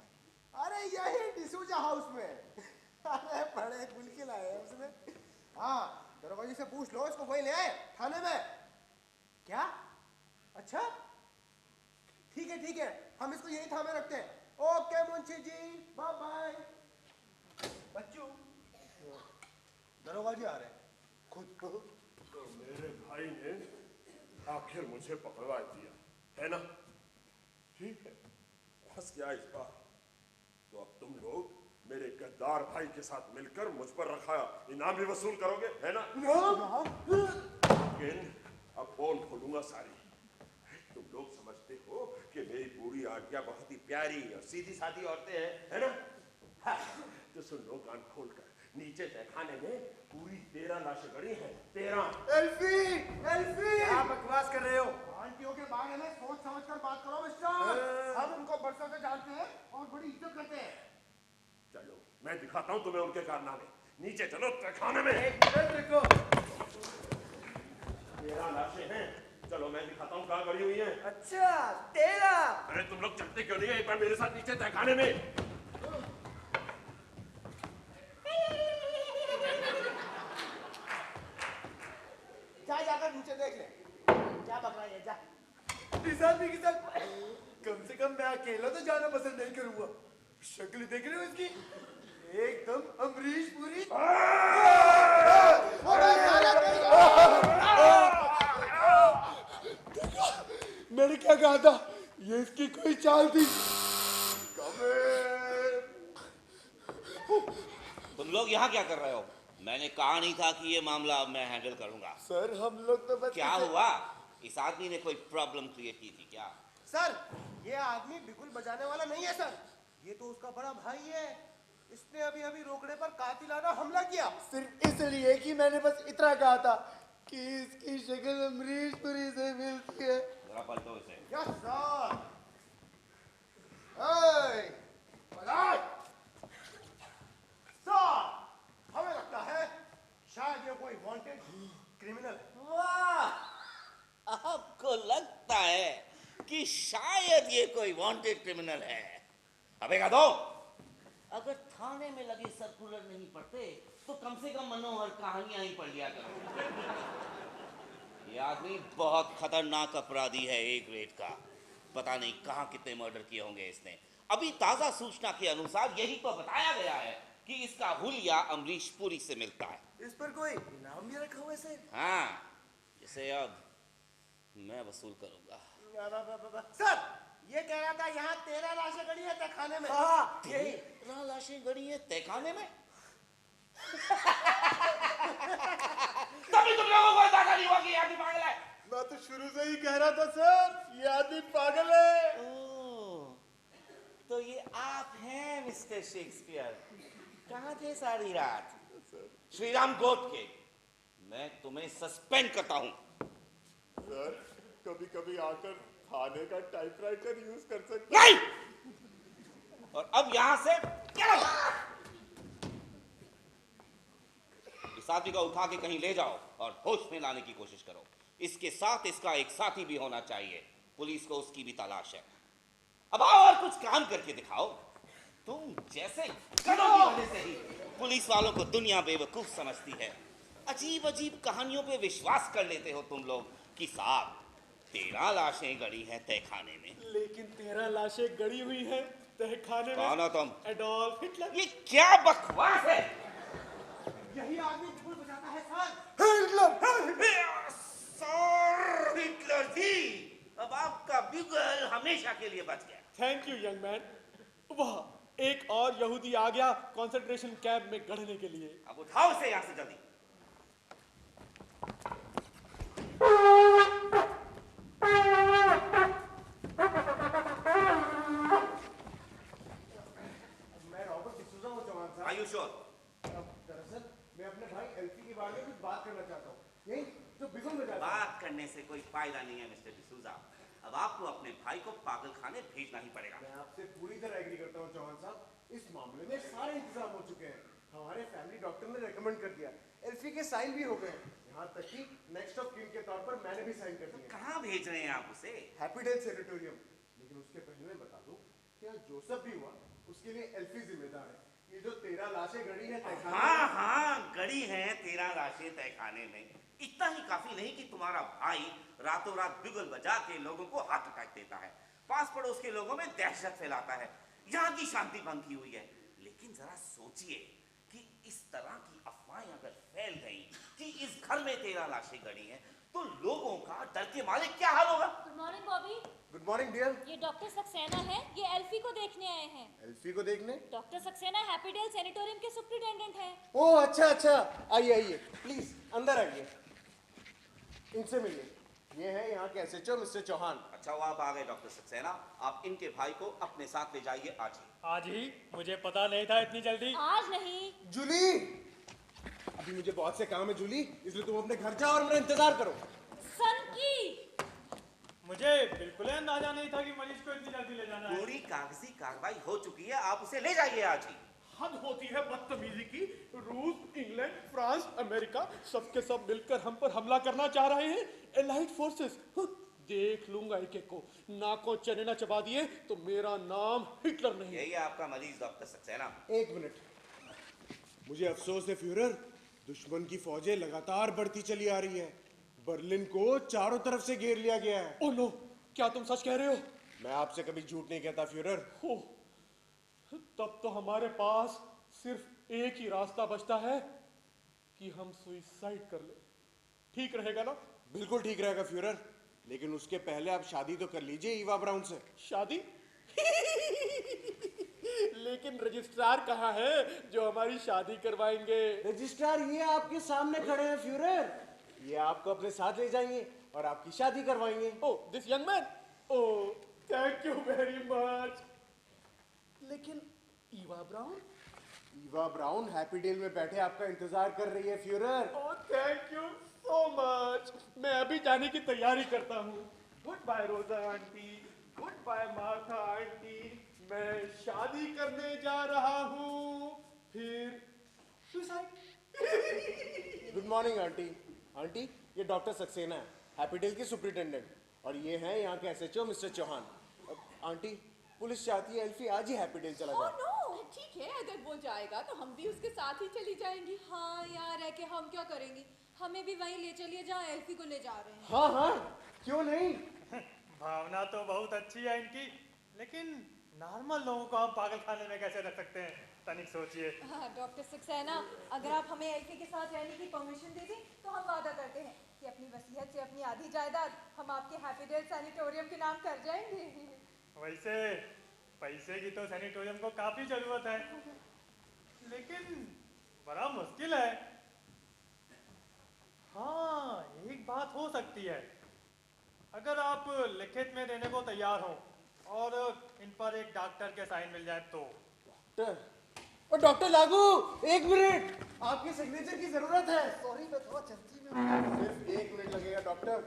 अरे यही डिसूजा हाउस में। अरे बड़े गुलकिल आए हैं उसमें। हाँ, दरोगा जी से पूछ लो, इसको वही ले आए थाने में। क्या? अच्छा, ठीक है, हम इसको यही थाने रखते हैं। Okay Munshi ji, bye bye. बच्चों, दरोगा जी आ रहे हैं खुद। तो मेरे भाई ने आखिर मुझे पकड़वा दिया है ना? ठीक है, फंस गया इस बार। तो अब तुम लोग मेरे गद्दार भाई के साथ मिलकर मुझ पर रखा इनाम भी वसूल करोगे, है ना? लेकिन अब फोन खोलूंगा सारी। तुम लोग समझते हो कि मेरी बूढ़ी आंटियां बहुत ही प्यारी और सीधी सादी औरतें हैं, है ना? हाँ, तो सुन लो कान खोलकर, नीचे तहखाने में पूरी 13 लाशें गड़ी हैं। 13। एल्फी, क्या बकवास कर रहे हो? आंटियों के बारे में सोच समझ कर बात करो मिस्टर। हम उनको बरसों से जानते हैं और बड़ी इज्जत करते हैं। चलो मैं दिखाता हूँ तुम्हें उनके कारनामे। नीचे चलो तहखाने में। 1 मिनट देखो। 13 लाशें हैं, चलो मैं दिखाता हूँ कहाँ गड़ी हुई हैं। अच्छा, 13। अरे तुम लोग चलते क्यों नहीं है? एक बार मेरे साथ नीचे तहखाने में। जाकर नीचे देख ले, क्या बक रहा है? जा इस आदमी के साथ कम से कम मैं अकेला तो जाना पसंद नहीं करूंगा। शक्ल देख रहे हो इसकी, एकदम अमरीश पुरी। मैंने क्या कहा था? ये इसकी कोई चाल थी। तुम लोग यहाँ क्या कर रहे हो? मैंने कहा नहीं था कि ये मामला अब मैं हैंडल करूंगा। सर हम लोग तो बस क्या हुआ? इस आदमी ने कोई प्रॉब्लम क्रिएट की थी क्या? सर, ये आदमी बिल्कुल बजाने वाला नहीं है सर। ये तो उसका बड़ा भाई है। इसने अभी रोकड़े पर कातिलाना हमला किया। सिर्फ इसलिए कि मैंने बस इतना कहा था कि इसकी शक्ल अमरीश पुरी से मिलती है। जरा पलटो इसे। Yes sir. ए, पलट। सर, हमें लगता है शायद ये कोई वांटेड क्रिमिनल है। वाह, आपको लगता है कि शायद ये कोई वांटेड क्रिमिनल है? अबे गधो, अगर थाने में लगे सर्कुलर नहीं पढ़ते तो कम से कम मनोहर कहानियां ही पढ़ लिया करो। ये आदमी बहुत खतरनाक अपराधी है, ए ग्रेड का। पता नहीं कहां कितने मर्डर किए होंगे इसने। अभी ताजा सूचना के अनुसार यही तो बताया गया है कि इसका हुलिया अमरीश पुरी से मिलता है। इस पर कोई इनाम भी रखा हुआ है सर? हाँ, इसे अब मैं वसूल करूंगा। सर, ये कह रहा था यहाँ 13 लाशें गड़ी है तहखाने में। हाँ, 13 लाशें गड़ी है तहखाने में। तभी तुम लोगों को अंदाजा नहीं हुआ कि ये आदमी पागल है। मैं तो शुरू से ही कह रहा था सर, ये आदमी पागल है। ओह, तो ये आप हैं मिस्टर शेक्सपियर? कहाँ थे सारी रात? श्रीराम गोट के, मैं तुम्हें सस्पेंड करता हूँ। सर, कभी कभी आकर थाने का टाइपराइटर यूज कर सकते। नहीं! और अब यहां से चलो। इस आदमी को उठा के कहीं ले जाओ और होश में लाने की कोशिश करो। इसके साथ इसका एक साथी भी होना चाहिए। पुलिस को उसकी भी तलाश है। अब आओ और कुछ काम करके दिखाओ। तुम जैसे गधों की वजह से ही पुलिस वालों को दुनिया बेवकूफ समझती है। अजीब अजीब कहानियों पे विश्वास कर लेते हो तुम लोग कि साहब 13 लाशें गड़ी हैं तहखाने में। लेकिन 13 लाशें गड़ी हुई हैं तहखाने में। कौन हो तुम? Adolf Hitler. ये क्या बकवास है? यही आदमी बिल्कुल बचाता है सर। सर, हिटलर जी, अब आपका बिगल हमेशा के लिए बच गया। Thank you young man. वाह, एक और यहूदी आ गया कंसंट्रेशन कैंप में गढ़ने के लिए। अब उठाओ इसे यहां से जल्दी। मैं रॉबर्ट डिसूजा हूँ चौहान साहब। Are you sure? दरअसल मैं अपने भाई एल्फी के बारे में कुछ बात करना चाहता हूँ। यही जो बिगल में जाता है। बात करने से कोई फायदा नहीं है मिस्टर डिसूजा। अब आपको अपने भाई को पागल खाने भेजना ही पड़ेगा। मैं आपसे पूरी तरह एग्री करता हूँ चौहान साहब। इस मामले में सारे इंतजाम हो चुके हैं। हमारे फैमिली डॉक्टर ने रेकमेंड कर दिया। एल्फी के साइन भी हो गए हैं। यहाँ तक कि नेक्स्ट ऑफ किन के तौर पर मैंने भी साइन कर दिया। कहाँ भेज रहे हैं आप उसे? Happy Dale sanatorium. लेकिन उसके पहले मैं बता दूं, क्या जोसेफ भी हुआ उसके लिए एल्फी जिम्मेदार है। ये जो 13 लाशें गड़ी है तहखाने हाँ हाँ, गड़ी हैं 13 लाशें तहखाने में। इतना ही काफी नहीं कि तुम्हारा भाई रातों रात बिगुल बजा के लोगों को हार्ट अटैक देता है, पास पड़ोस के लोगों में दहशत फैलाता है, यहाँ की शांति भंग की हुई है। लेकिन जरा सोचिए कि इस तरह की अफवाहें अगर फैल गई कि इस घर में 13 लाशें गड़ी हैं, तो लोगों का डर के मारे क्या हाल होगा? Good morning Bobby. Good morning dear. ये डॉक्टर सक्सेना है, ये एल्फी को देखने आए हैं। एल्फी को देखने? डॉक्टर सक्सेना हैप्पीडेल सैनिटोरियम के सुपरिटेंडेंट हैं। ओह अच्छा अच्छा, आइए आइए प्लीज अंदर आइए, इनसे मिलिए। ये है यहाँ के एसएचओ मिस्टर चौहान। अच्छा हुआ आप आ गए डॉक्टर सक्सेना। आप इनके भाई को अपने साथ ले जाइए आज ही। आज ही? मुझे पता नहीं था इतनी जल्दी। आज नहीं। जूली, अभी मुझे बहुत से काम है जूली, इसलिए तुम अपने घर जाओ और मेरा इंतजार करो। सन की मुझे बिल्कुल अंदाजा नहीं था कि मरीज को इतनी जल्दी ले जाना है। पूरी कागजी कार्रवाई हो चुकी है, आप उसे ले जाइए आज ही। हद होती है बदतमीजी की। रूस, इंग्लैंड, फ्रांस, अमेरिका सबके सब मिलकर हम पर हमला करना चाह रहे हैं। Allied forces. देख लूंगा एक एक को। नाकों चने न चबा दिए तो मेरा नाम हिटलर नहीं। यही है आपका मरीज डॉक्टर सक्सेना। एक मिनट, मुझे अफसोस है फ्यूरर, दुश्मन की फौजें लगातार बढ़ती चली आ रही है। बर्लिन को चारों तरफ से घेर लिया गया है। ओह नो, क्या तुम सच कह रहे हो? मैं आपसे कभी झूठ नहीं कहता फ्यूरर। हो, तब तो हमारे पास सिर्फ एक ही रास्ता बचता है कि हम सुइसाइड कर ले। ठीक रहेगा ना? बिल्कुल ठीक रहेगा फ्यूरर, लेकिन उसके पहले आप शादी तो कर लीजिए ईवा ब्राउन से। शादी? लेकिन रजिस्ट्रार कहाँ है जो हमारी शादी करवाएंगे? रजिस्ट्रार ये आपके सामने खड़े हैं फ्यूरर, ये आपको अपने साथ ले जाएंगे और आपकी शादी करवाएंगे। Oh, this young man? Oh, thank you very much. लेकिन Eva Braun? Eva Braun Happy Dale में बैठे आपका इंतजार कर रही है Fuhrer. Oh, thank you so much. मैं अभी जाने की तैयारी करता हूँ। Good bye Rosa aunty, good bye Martha aunty, मैं शादी करने जा रहा हूँ, फिर suicide. Good morning aunty. Aunty, ये डॉक्टर सक्सेना है, हैप्पीडेल की सुपरिटेंडेंट, और ये हैं यहाँ के SHO mister Chauhan. Aunty, police चाहती है एल्फी आज ही हैप्पीडेल चला ओह जाए। नो, ठीक है, अगर वो जाएगा तो हम भी उसके साथ ही चली जाएंगी। हाँ यार, है कि हम क्या करेंगे, हमें भी वहीं ले चलिए जहाँ एल्फी को ले जा रहे हैं। हाँ हाँ, क्यों नहीं। भावना तो बहुत अच्छी है इनकी, लेकिन नॉर्मल लोगों को हम पागल खाने में कैसे रख सकते हैं, तनिक सोचिए। हाँ डॉक्टर सक्सेना, अगर आप हमें एल्फी के साथ रहने की परमिशन दे दें तो हम वादा करते हैं कि अपनी वसीयत से अपनी आधी जायदाद हम आपके हैप्पीडेल सैनिटोरियम के नाम कर जाएंगे। वैसे पैसे की तो सैनिटोरियम को काफी जरूरत है, लेकिन बड़ा मुश्किल है। हाँ, एक बात हो सकती है, अगर आप लिखित में देने को तैयार हो और इन पर एक डॉक्टर के साइन मिल जाए तो। और डॉक्टर लागू, एक मिनट, आपके सिग्नेचर की जरूरत है। सॉरी, मैं थोड़ा जल्दी में हूँ। सिर्फ 1 मिनट लगेगा डॉक्टर।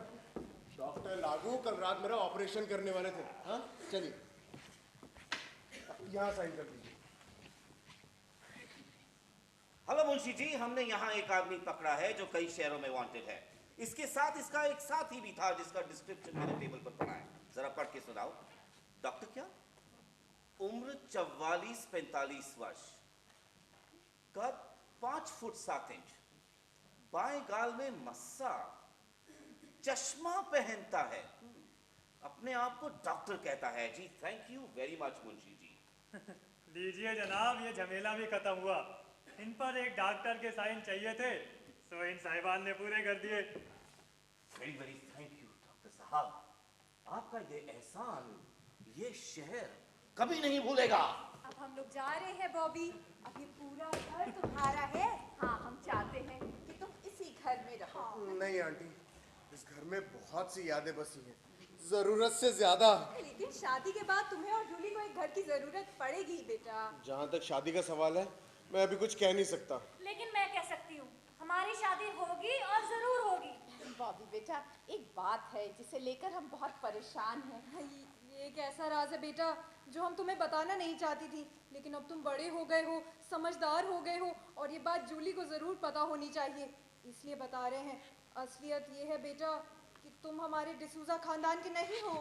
डॉक्टर लागू कल रात मेरा ऑपरेशन करने वाले थे। हाँ चलिए, यहाँ साइन कर दीजिए। हेलो मुंशी जी, हमने यहाँ एक आदमी पकड़ा है जो कई शहरों में वांटेड है। इसके साथ इसका एक साथी भी था जिसका डिस्क्रिप्शन मेरे टेबल पर पड़ा है। जरा पढ़ के सुनाओ। डॉक्टर क्या? उम्र 44-45 वर्ष, कद 5 फुट 7 इंच, बाएं गाल में मस्सा, चश्मा पहनता है, अपने आप को डॉक्टर कहता है। जी thank you very much Munshi ji. लीजिए जनाब, ये झमेला भी खत्म हुआ। इन पर एक डॉक्टर के साइन चाहिए थे, सो इन साहिबान ने पूरे कर दिए। Very very thank you doctor साहब, आपका ये एहसान ये शहर कभी नहीं भूलेगा। अब हम लोग जा रहे हैं बॉबी, अब ये पूरा घर तुम्हारा है। हाँ, हम चाहते हैं कि तुम इसी घर में रहो। नहीं आंटी, इस घर में बहुत सी यादें बसी हैं, जरूरत से ज्यादा। लेकिन शादी के बाद तुम्हें और जूली को एक घर की जरूरत पड़ेगी बेटा। जहाँ तक शादी का सवाल है, मैं अभी कुछ कह नहीं सकता। लेकिन मैं कह सकती हूँ, हमारी शादी होगी और जरूर होगी। बॉबी बेटा, एक बात है जिसे लेकर हम बहुत परेशान हैं। ये एक ऐसा राज है बेटा जो हम तुम्हें बताना नहीं चाहती थी, लेकिन अब तुम बड़े हो गए हो, समझदार हो गए हो, और ये बात जूली को जरूर पता होनी चाहिए, इसलिए बता रहे हैं। असलियत ये है बेटा कि तुम हमारे डिसूजा खानदान के नहीं हो।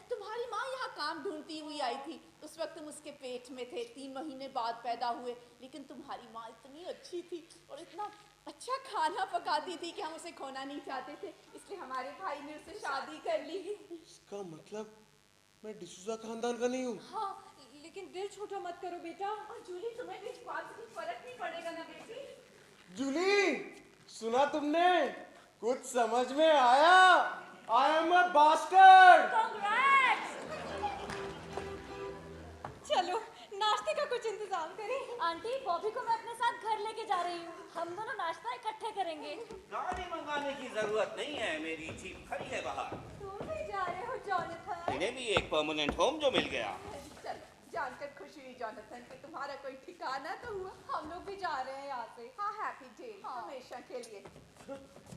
तुम्हारी माँ यहाँ काम ढूंढती हुई आई थी, उस वक्त तुम उसके पेट में थे, 3 महीने बाद पैदा हुए। लेकिन तुम्हारी माँ इतनी अच्छी थी और इतना अच्छा खाना पकाती थी कि हम उसे खोना नहीं चाहते थे, इसलिए हमारे भाई ने उससे शादी कर ली। इसका मतलब मैं डिसूजा खानदान का नहीं हूँ। हाँ, लेकिन दिल छोटा मत करो बेटा। और जूली, तुम्हें भी इस बात से कुछ फर्क नहीं पड़ेगा ना बेटी? जूली, सुना तुमने? कुछ समझ में आया? I am a bastard. Congrats! चलो नाश्ते का कुछ इंतजाम करें। आंटी, बॉबी को मैं अपने साथ घर लेके जा रही हूँ, हम दोनों नाश्ता इकट्ठे करेंगे। गाड़ी मंगाने की जरूरत नहीं है, मेरी जीप खड़ी है बाहर। तुम भी जा रहे हो जॉनथन? इन्हें भी एक परमानेंट होम जो मिल गया। चलो, जानकर खुशी हुई जॉनथन कि तुम्हारा कोई ठिकाना तो हुआ। हम लोग भी जा रहे हैं यहाँ से। हाँ, हैप्पी डेल, हाँ। हमेशा के लिए।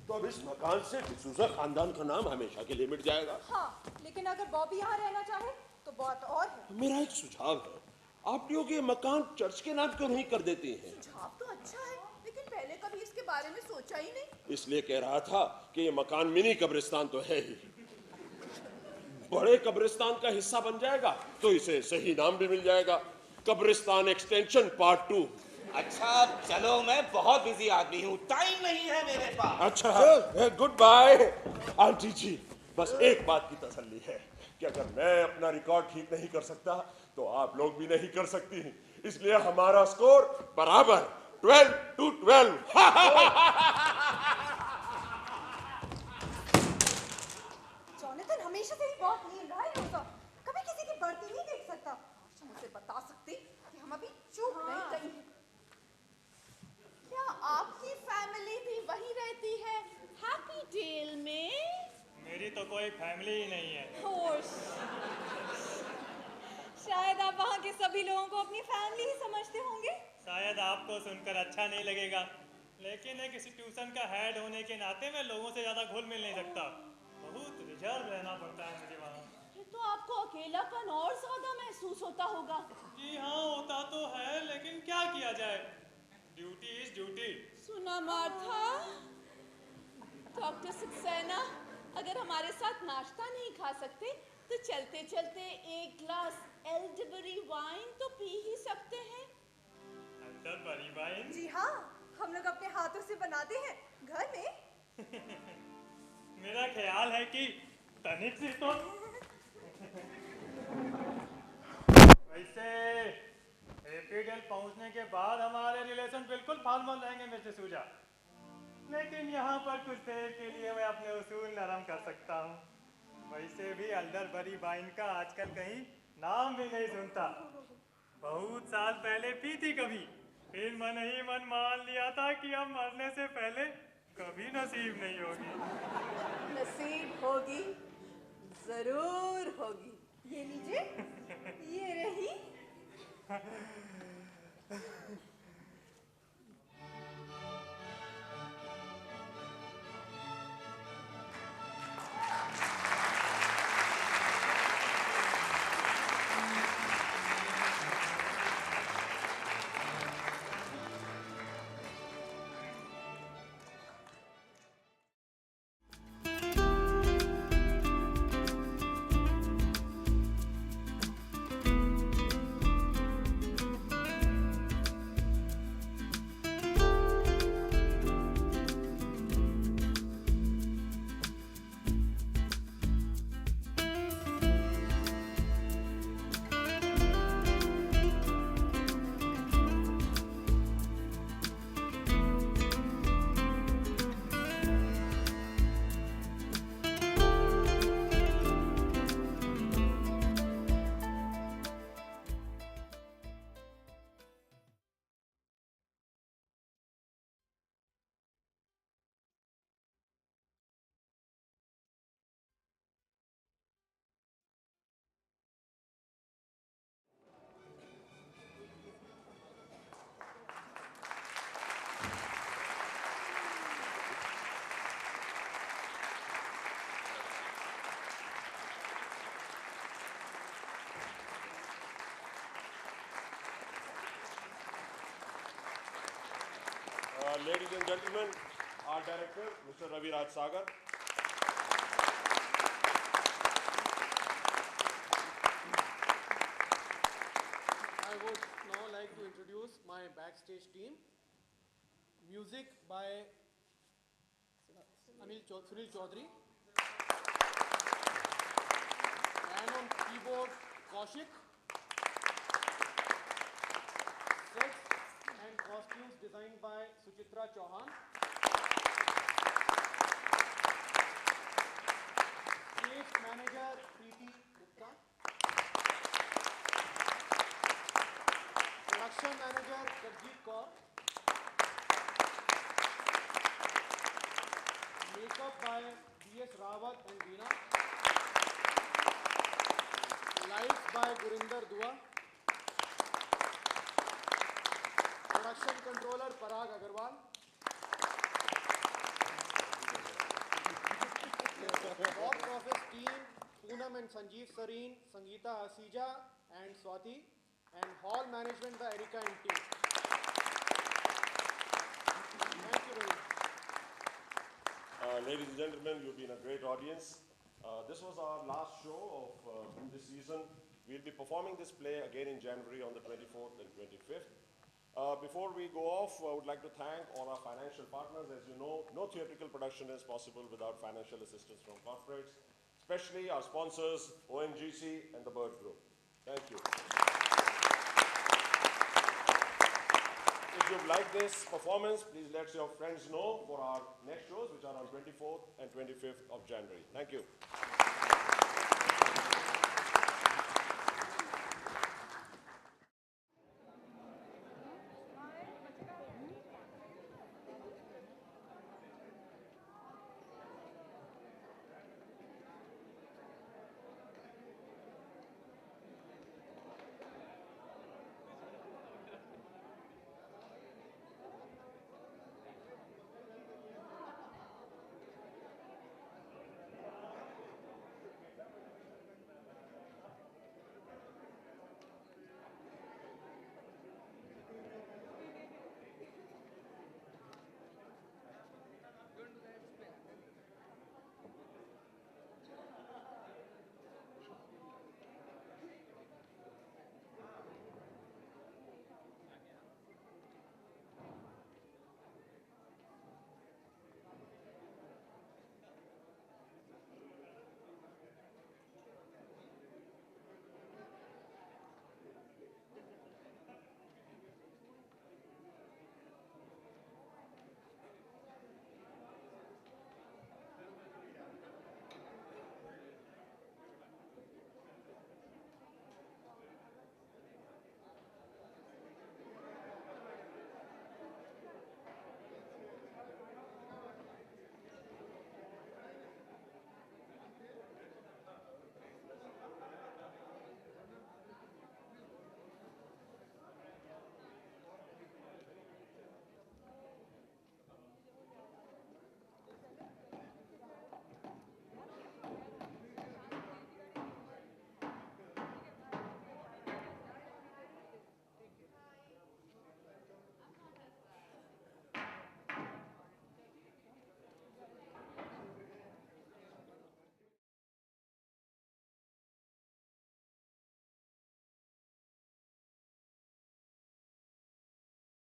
तो अब इस मकान से डिसूजा खानदान का नाम हमेशा के लिए मिट जाएगा। हाँ, लेकिन अगर बॉबी यहाँ रहना चाहे तो बात और है। मेरा एक सुझाव है, आप लोग ये मकान चर्च के नाम क्यों नहीं कर देते हैं? सुझाव तो अच्छा है, लेकिन पहले कभी इसके बारे में सोचा ही नहीं। इसलिए कह रहा था कि ये मकान मिनी कब्रिस्तान तो है ही, बड़े कब्रिस्तान का हिस्सा बन जाएगा तो इसे सही नाम भी मिल जाएगा, कब्रिस्तान एक्सटेंशन पार्ट 2। अच्छा अब चलो, मैं बहुत बिजी आदमी हूँ, टाइम नहीं है मेरे पास। अच्छा, गुड बाय। आंटी जी, बस एक बात की तसल्ली है कि अगर मैं अपना रिकॉर्ड ठीक नहीं कर सकता तो आप लोग भी नहीं कर सकती, इसलिए हमारा स्कोर बराबर 12-12। जॉनथन हमेशा से ही बहुत नींद रहा है रोजा, कभी किसी की बढ़ती नहीं देख सकता। काश हम उसे बता सकते कि हम अभी चूक नहीं गई हैं। क्या आपकी फैमिली भी वहीं रहती है, हैप्पी डेल में? मेरी तो कोई फैमिली ही नहीं है। होश, शायद आप वहाँ के सभी लोगों को अपनी फैमिली ही समझते होंगे। शायद आपको सुनकर अच्छा नहीं लगेगा, लेकिन एक इंस्टीट्यूशन का हेड होने के नाते मैं लोगों से ज्यादा घुल मिल नहीं सकता। बहुत रिजर्व रहना पड़ता है मुझे वहाँ। फिर तो आपको अकेलापन और ज्यादा महसूस होता होगा। जी हाँ, होता तो है, लेकिन क्या किया जाए, ड्यूटी इज ड्यूटी। सुना मार्था, डॉक्टर सक्सेना, अगर हमारे साथ नाश्ता नहीं खा सकते तो चलते चलते एक ग्लास एल्डरबरी वाइन तो पी ही सकते हैं। एल्डरबरी वाइन? जी हाँ, हम लोग अपने हाथों से बनाते हैं घर में। मेरा ख्याल है कि तनिक से तो वैसे एपीडेल पहुंचने के बाद हमारे रिलेशन बिल्कुल फॉर्मल रहेंगे मिस्टर सूजा, लेकिन यहाँ पर कुछ देर के लिए मैं अपने उसूल नरम कर सकता हूँ। वैसे भी एल्डरबरी वाइन का आजकल कहीं नाम भी नहीं सुनता। बहुत साल पहले पी थी कभी, फिर मन ही मन मान लिया था कि अब मरने से पहले कभी नसीब नहीं होगी। नसीब होगी, जरूर होगी। ये लीजिए, ये रही। Ladies and gentlemen, our director, Mr. Ravi Raj Sagar. I would now like to introduce my backstage team. Music by Sunil Chaudhary. And on keyboard, Kaushik. Sets and costumes designed by Suchitra Chauhan. Stage manager, Preeti Gupta. Production manager, Gurjeet Kaur. Makeup by B.S. Rawat and Veena. Lights by Gurinder Dua. Production controller Parag Agarwal. Box office team Poonam and Sanjeev Sareen, Sangeeta Asija and Swati, and hall management by Erika and team. Thank you very much. Ladies and gentlemen, you've been a great audience. This was our last show of this season. We'll be performing this play again in January on the 24th and 25th. Before we go off, I would like to thank all our financial partners. As you know, no theatrical production is possible without financial assistance from corporates, especially our sponsors, ONGC and the Bird Group. Thank you. If you've liked this performance, please let your friends know for our next shows, which are on 24th and 25th of January. Thank you.